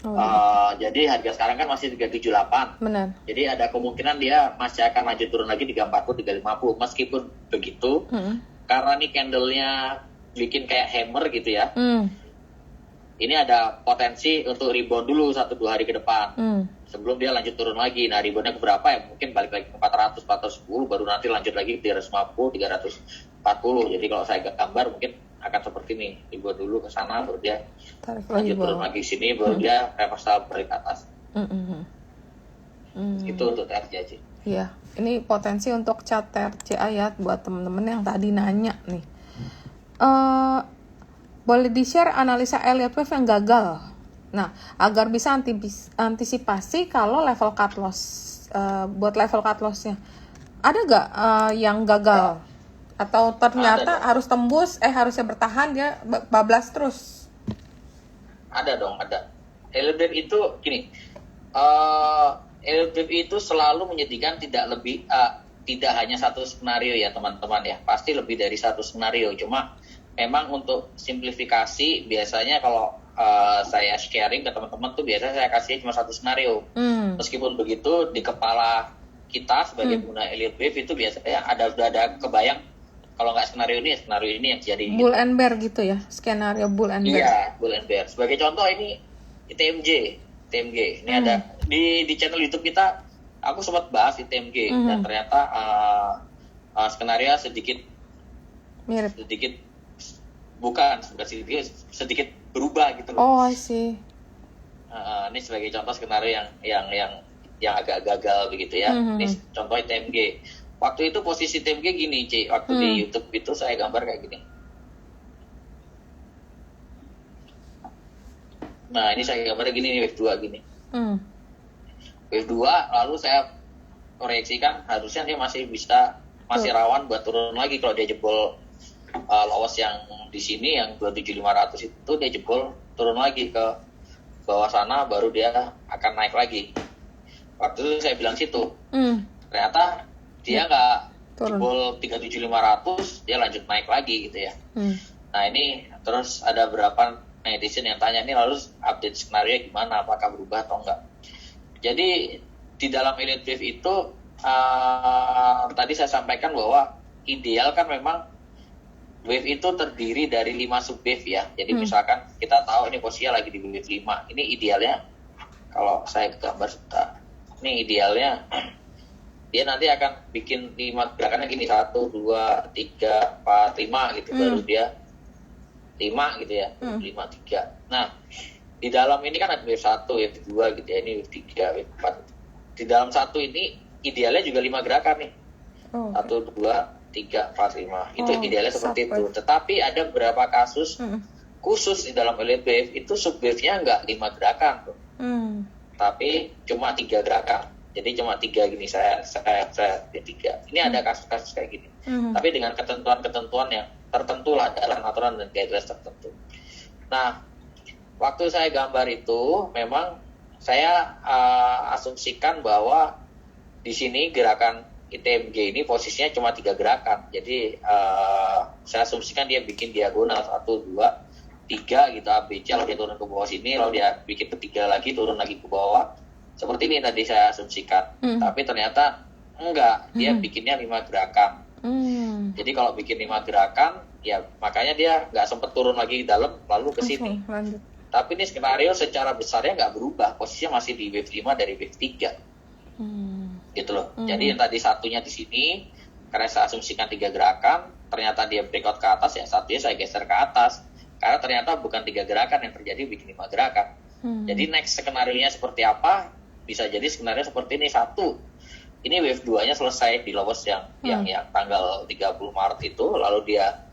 S1: Oh,
S2: Jadi harga sekarang kan masih 378.
S1: benar.
S2: Jadi ada kemungkinan dia masih akan lanjut turun lagi 340, 350. Meskipun begitu, karena nih candle-nya bikin kayak hammer gitu ya. Ini ada potensi untuk rebound dulu 1-2 hari ke depan. Sebelum dia lanjut turun lagi. Nah, reboundnya ke berapa ya? Mungkin balik lagi ke 400, 410, baru nanti lanjut lagi 350, 340. Jadi kalau saya gambar mungkin akan seperti ini. Rebound dulu ke sana, baru dia
S1: Tarik lagi
S2: lanjut turun
S1: bawah.
S2: lagi sini, baru dia reversal balik ke atas.
S1: Mm-mm.
S2: Itu untuk TRJ.
S1: Iya, ini potensi untuk chart TRJ ya buat temen-temen yang tadi nanya nih. Boleh di-share analisa Elliott Wave yang gagal. Nah, agar bisa antisipasi kalau level cut loss, buat level cut loss-nya. Ada nggak yang gagal? Atau ternyata
S2: Ada dong.
S1: harus tembus, harusnya bertahan dia bablas terus?
S2: Ada dong, ada. Elliott Wave itu gini, Elliott Wave itu selalu menyedihkan, tidak hanya satu skenario ya teman-teman ya, pasti lebih dari satu skenario. Cuma memang untuk simplifikasi biasanya kalau saya sharing ke teman-teman tuh biasanya saya kasih cuma satu skenario. Meskipun begitu di kepala kita sebagai pengguna Elliott Wave itu biasanya sudah ada kebayang kalau nggak skenario ini yang jadi.
S1: Bull and bear gitu ya, skenario bull and bear.
S2: Iya, bull and bear. Sebagai contoh ini TMJ. Ini ada di channel YouTube kita, aku sempat bahas TMJ dan ternyata skenario sedikit
S1: Mirip.
S2: sedikit berubah gitu loh.
S1: Oh, I see.
S2: Ini sebagai contoh skenario yang agak gagal begitu ya. Ini contoh TMG. Waktu itu posisi TMG gini, Ci. Waktu di YouTube itu saya gambar kayak gini. Nah, ini saya gambar gini nih, wave 2 gini. Wave 2 lalu saya proyeksikan harusnya dia masih rawan buat turun lagi kalau dia jebol lows yang di sini yang 27500 itu, dia jebol turun lagi ke bawah sana, baru dia akan naik lagi. Waktu itu saya bilang situ. Ternyata dia nggak jebol 37500, dia lanjut naik lagi gitu ya. Nah, ini terus ada berapa netizen yang tanya ini lalu update skenario gimana, apakah berubah atau enggak. Jadi di dalam Elliott Wave itu tadi saya sampaikan bahwa ideal kan memang wave itu terdiri dari 5 subwave ya. Jadi misalkan kita tahu ini posisinya lagi di wave 5. Ini idealnya, kalau saya gambar sebentar, ini idealnya dia nanti akan bikin 5 gerakannya gini, 1, 2, 3, 4, 5 gitu. Baru dia 5 gitu ya, 5, 3. Nah, di dalam ini kan ada wave 1, wave 2 gitu ya, ini wave 3, wave 4. Di dalam satu ini idealnya juga 5 gerakan nih. 1, 2, 3, 4, 5. Itu idealnya seperti itu. Tetapi ada beberapa kasus khusus di dalam Elliott Wave itu subwave-nya nggak 5 gerakan tuh. Tapi cuma 3 gerakan. Jadi cuma 3 gini, saya 3. Ini ada kasus-kasus kayak gini. Tapi dengan ketentuan-ketentuan yang tertentu lah dalam aturan dan guidelines tertentu. Nah, waktu saya gambar itu memang saya asumsikan bahwa di sini gerakan ITMG ini posisinya cuma 3 gerakan. Jadi saya asumsikan dia bikin diagonal 1, 2, 3 gitu, ABC, lalu dia turun ke bawah sini, lalu dia bikin ketiga lagi, turun lagi ke bawah. Seperti ini tadi saya asumsikan. Tapi ternyata enggak, dia bikinnya 5 gerakan. Jadi kalau bikin 5 gerakan, ya makanya dia nggak sempat turun lagi ke dalam, lalu ke sini. Tapi ini skenario secara besarnya nggak berubah, posisinya masih di wave 5 dari wave 3. Gitu loh. Jadi yang tadi satunya di sini, karena saya asumsikan 3 gerakan, ternyata dia breakout ke atas, yang satunya saya geser ke atas. Karena ternyata bukan 3 gerakan yang terjadi, bikin 5 gerakan. Jadi next skenario-nya seperti apa? Bisa jadi skenario seperti ini. Satu, ini wave 2-nya selesai di lowest yang tanggal 30 Maret itu, lalu dia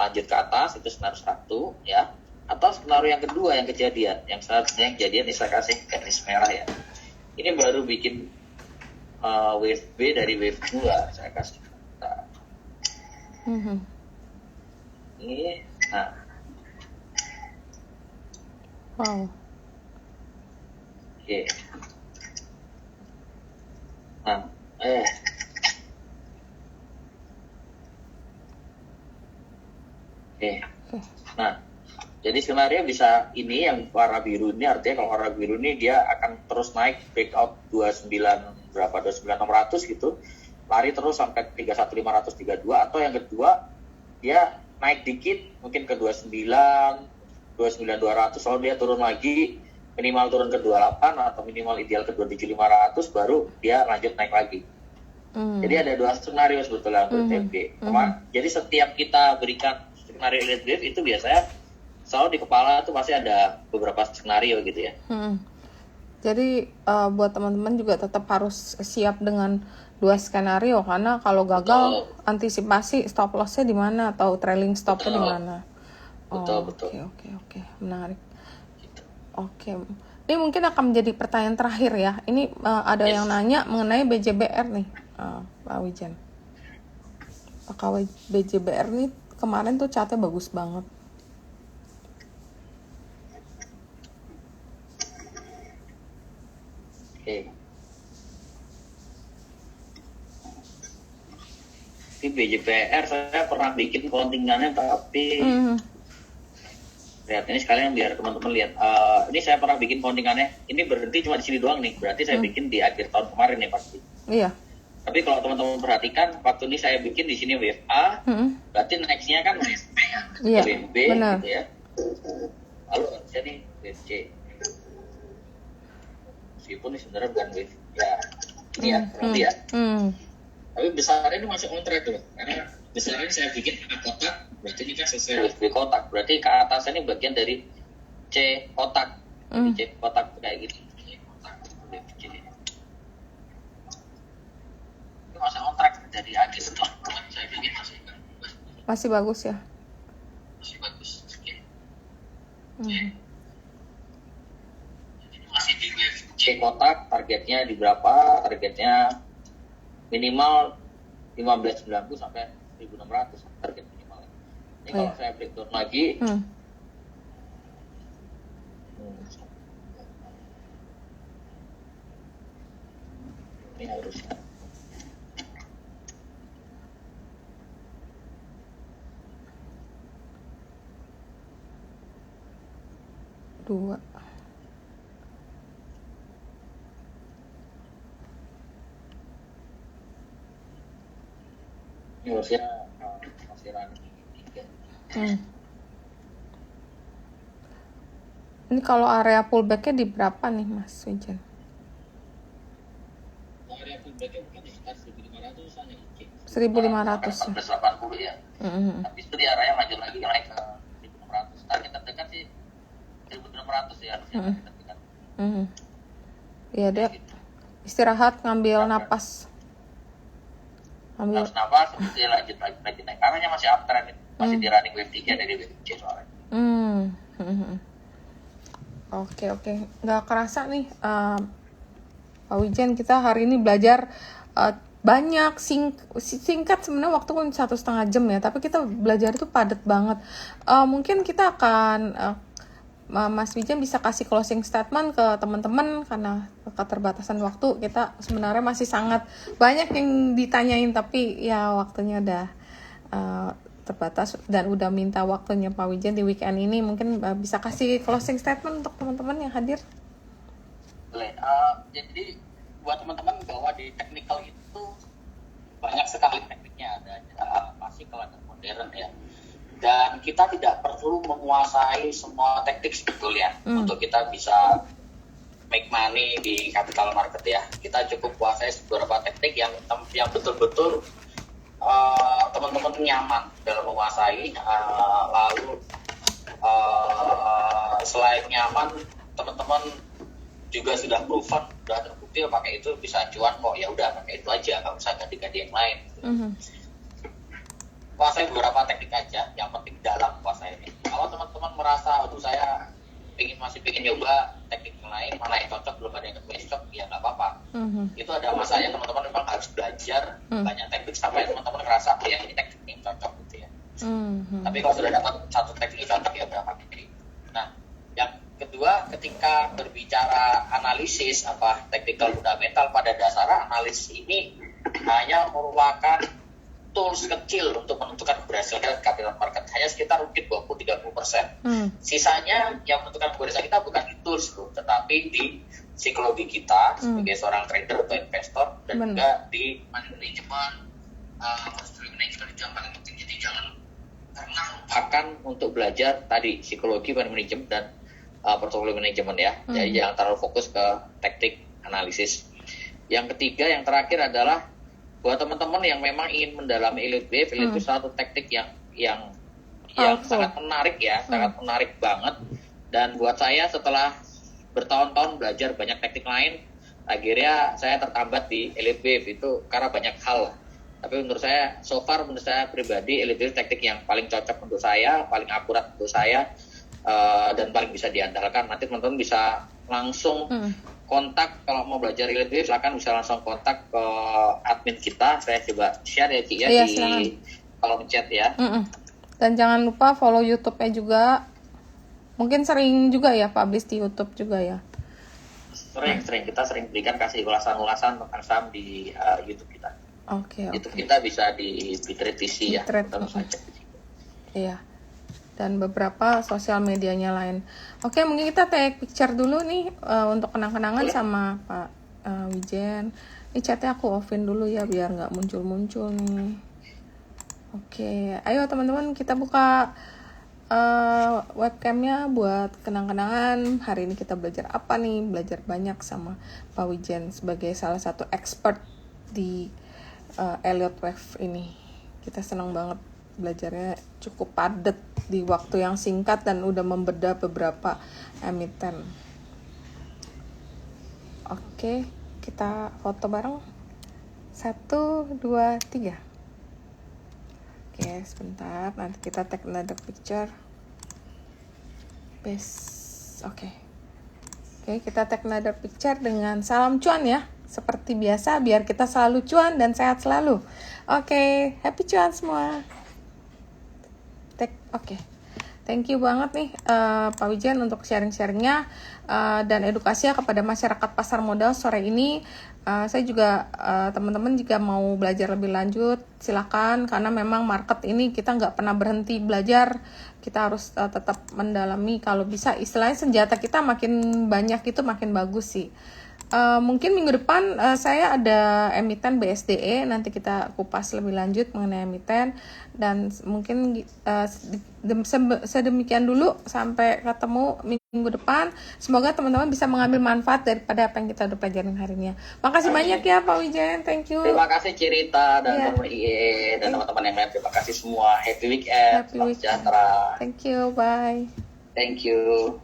S2: lanjut ke atas, itu skenario 1 ya. Atau skenario yang kedua yang kejadian, yang seharusnya yang kejadian saya kasih garis merah ya. Ini baru bikin wave B dari wave 2 saya kasih. Ini, nah,
S1: Wow.
S2: oke. Nah, oke. Nah, jadi skenario bisa ini yang warna biru ini, artinya kalau warna biru ini dia akan terus naik breakout 29 berapa 29600 gitu, lari terus sampai 31532, atau yang kedua dia naik dikit mungkin ke 29200 lalu dia turun lagi, minimal turun ke 28 atau minimal ideal ke 27500 baru dia lanjut naik lagi. Jadi ada dua skenario sebetulnya untuk TFG. Jadi setiap kita berikan skenario elite wave itu biasanya selalu di kepala tuh pasti ada beberapa skenario gitu ya.
S1: Jadi buat teman-teman juga tetap harus siap dengan 2 skenario, karena kalau gagal antisipasi stop loss-nya di mana atau trailing stop-nya di mana.
S2: Betul.
S1: Oke, menarik. Oke. Ini mungkin akan menjadi pertanyaan terakhir ya. Ini ada yang nanya mengenai BJBR nih, Pak Wijan. Apakah BJBR nih kemarin tuh chartnya bagus banget.
S2: Oke. Di BJPR saya pernah bikin kontingannya, tapi lihat ini sekalian biar teman-teman lihat. Ini saya pernah bikin kontingannya. Ini berhenti cuma di sini doang nih. Berarti saya bikin di akhir tahun kemarin nih pasti.
S1: Iya.
S2: Tapi kalau teman-teman perhatikan, waktu ini saya bikin di sini wave A, berarti next-nya kan wave B ya.
S1: Iya,
S2: Wave B
S1: benar.
S2: gitu ya. Lalu harusnya nih wave C. Meskipun ini sebenarnya bukan wave ya. Ini ya, berarti ya. Tapi besarnya ini masih on track loh. Karena besarnya saya bikin kotak, berarti ini kan sesuai wave B kotak. Berarti ke atasnya ini bagian dari C kotak. Jadi C kotak kayak gitu. C kotak, wave C. Ini masih on track dari akhir tahun kemarin saya bikin
S1: Masih bagus ya.
S2: masih bagus. Oke. Jadi masih di wave C kotak, targetnya di berapa? Targetnya minimal 1590 sampai 1600 target minimal. Ini kalau saya breakdown lagi, ini harusnya
S1: dua.
S2: ini harusnya masih running 3.
S1: Ini kalau area pullback-nya di berapa nih Mas Wijan?
S2: Area pullback-nya mungkin di sekitar 1500-an ya.
S1: 1500 ya.
S2: 1480 ya. Habis itu di area lanjut lagi naik ke 1600. Target terdekat sih 1600 ya harusnya terdekat.
S1: Iya deh. Istirahat, ngambil napas.
S2: Harus nafas, habis itu ya lanjut lagi naik. Karena masih uptrend, masih di running wave 3 dari wave C soalnya.
S1: Oke. Nggak kerasa nih, Pak Wijan, kita hari ini belajar banyak, singkat sebenarnya, waktu kan 1,5 jam ya, tapi kita belajar itu padat banget. Mungkin kita akan Mas Wijan bisa kasih closing statement ke teman-teman, karena keterbatasan waktu kita sebenarnya masih sangat banyak yang ditanyain, tapi ya waktunya udah terbatas dan udah minta waktunya Pak Wijan di weekend ini. Mungkin bisa kasih closing statement untuk teman-teman yang hadir.
S2: Boleh. Jadi buat teman-teman bahwa di technical itu banyak sekali tekniknya, ada klasikal, ada modern ya. Dan kita tidak perlu menguasai semua teknik sebetulnya untuk kita bisa make money di capital market ya. Kita cukup kuasai beberapa teknik yang betul-betul teman-teman nyaman dalam menguasai. Lalu selain nyaman, teman-teman juga sudah proven, sudah terbukti pakai itu bisa cuan kok, ya udah pakai itu aja, nggak usah ganti-ganti yang lain. Kuasai beberapa teknik aja, yang penting dalam kuasai ini. Kalau teman-teman merasa, aduh saya masih pengen nyoba teknik yang lain, mana yang cocok, belum ada yang cocok, ya nggak apa-apa. Itu ada masanya teman-teman memang harus belajar banyak teknik sampai teman-teman ngerasa, oh yang ini teknik yang cocok gitu ya. Tapi kalau sudah dapat satu teknik yang cocok, ya udah pakai itu. Nah, yang kedua, ketika berbicara analisis technical fundamental, pada dasarnya analisis ini hanya merupakan tools kecil untuk menentukan keberhasilan capital market, hanya sekitar mungkin 20-30%. Sisanya yang menentukan keberhasilan kita bukan di tools loh, tetapi di psikologi kita sebagai seorang trader atau investor, dan juga di money management, portfolio management itu yang paling penting. Jadi jangan pernah lupakan untuk belajar tadi psikologi, money management, dan portfolio management ya. Jadi jangan terlalu fokus ke teknik analisis. Yang ketiga, yang terakhir adalah buat teman-teman yang memang ingin mendalami elite wave, itu satu teknik yang sangat menarik ya, sangat menarik banget. Dan buat saya setelah bertahun-tahun belajar banyak teknik lain, akhirnya saya tertambat di elite wave itu karena banyak hal. Tapi menurut saya, so far menurut saya pribadi, elite wave teknik yang paling cocok untuk saya, paling akurat untuk saya, dan paling bisa diandalkan. Nanti teman-teman bisa langsung kontak, kalau mau belajar elite wave silakan bisa langsung kontak ke admin kita. Saya coba share ya Ci ya, di kolom chat ya.
S1: Dan jangan lupa follow YouTube-nya juga. Mungkin sering juga ya publish di YouTube juga ya.
S2: Sering kita sering berikan kasih ulasan-ulasan tentang saham di YouTube kita.
S1: Oke.
S2: YouTube kita bisa di Bitrate PC ya. Iya.
S1: Dan beberapa sosial medianya lain. Oke, mungkin kita take picture dulu nih untuk kenang-kenangan sama Pak Wijen. Ini chatnya aku offin dulu ya biar nggak muncul-muncul nih. Oke, ayo teman-teman kita buka webcamnya buat kenang-kenangan. Hari ini kita belajar apa nih? Belajar banyak sama Pak Wijen sebagai salah satu expert di Elliott Wave ini. Kita senang banget belajarnya, cukup padat di waktu yang singkat dan udah membedah beberapa emiten. Oke, kita foto bareng. 1, 2, 3. Oke, sebentar, nanti kita take another picture. Oke, kita take another picture dengan salam cuan ya. Seperti biasa, biar kita selalu cuan dan sehat selalu. Oke, happy cuan semua. Oke. Thank you banget nih Pak Wijen untuk sharing-sharingnya dan edukasinya kepada masyarakat pasar modal sore ini. Saya juga teman-teman jika mau belajar lebih lanjut silakan, karena memang market ini kita nggak pernah berhenti belajar. Kita harus tetap mendalami, kalau bisa istilahnya senjata kita makin banyak itu makin bagus sih. Mungkin minggu depan saya ada emiten BSDE, nanti kita kupas lebih lanjut mengenai emiten, dan mungkin sedemikian dulu, sampai ketemu minggu depan. Semoga teman-teman bisa mengambil manfaat daripada apa yang kita udah pelajarin hari ini. Makasih banyak ya Pak Wijen, thank you.
S2: Terima kasih Cirita dan teman IE dan teman-teman yang lain, terima kasih semua. Happy weekend, selamat sejahtera.
S1: Thank you, bye.
S2: Thank you.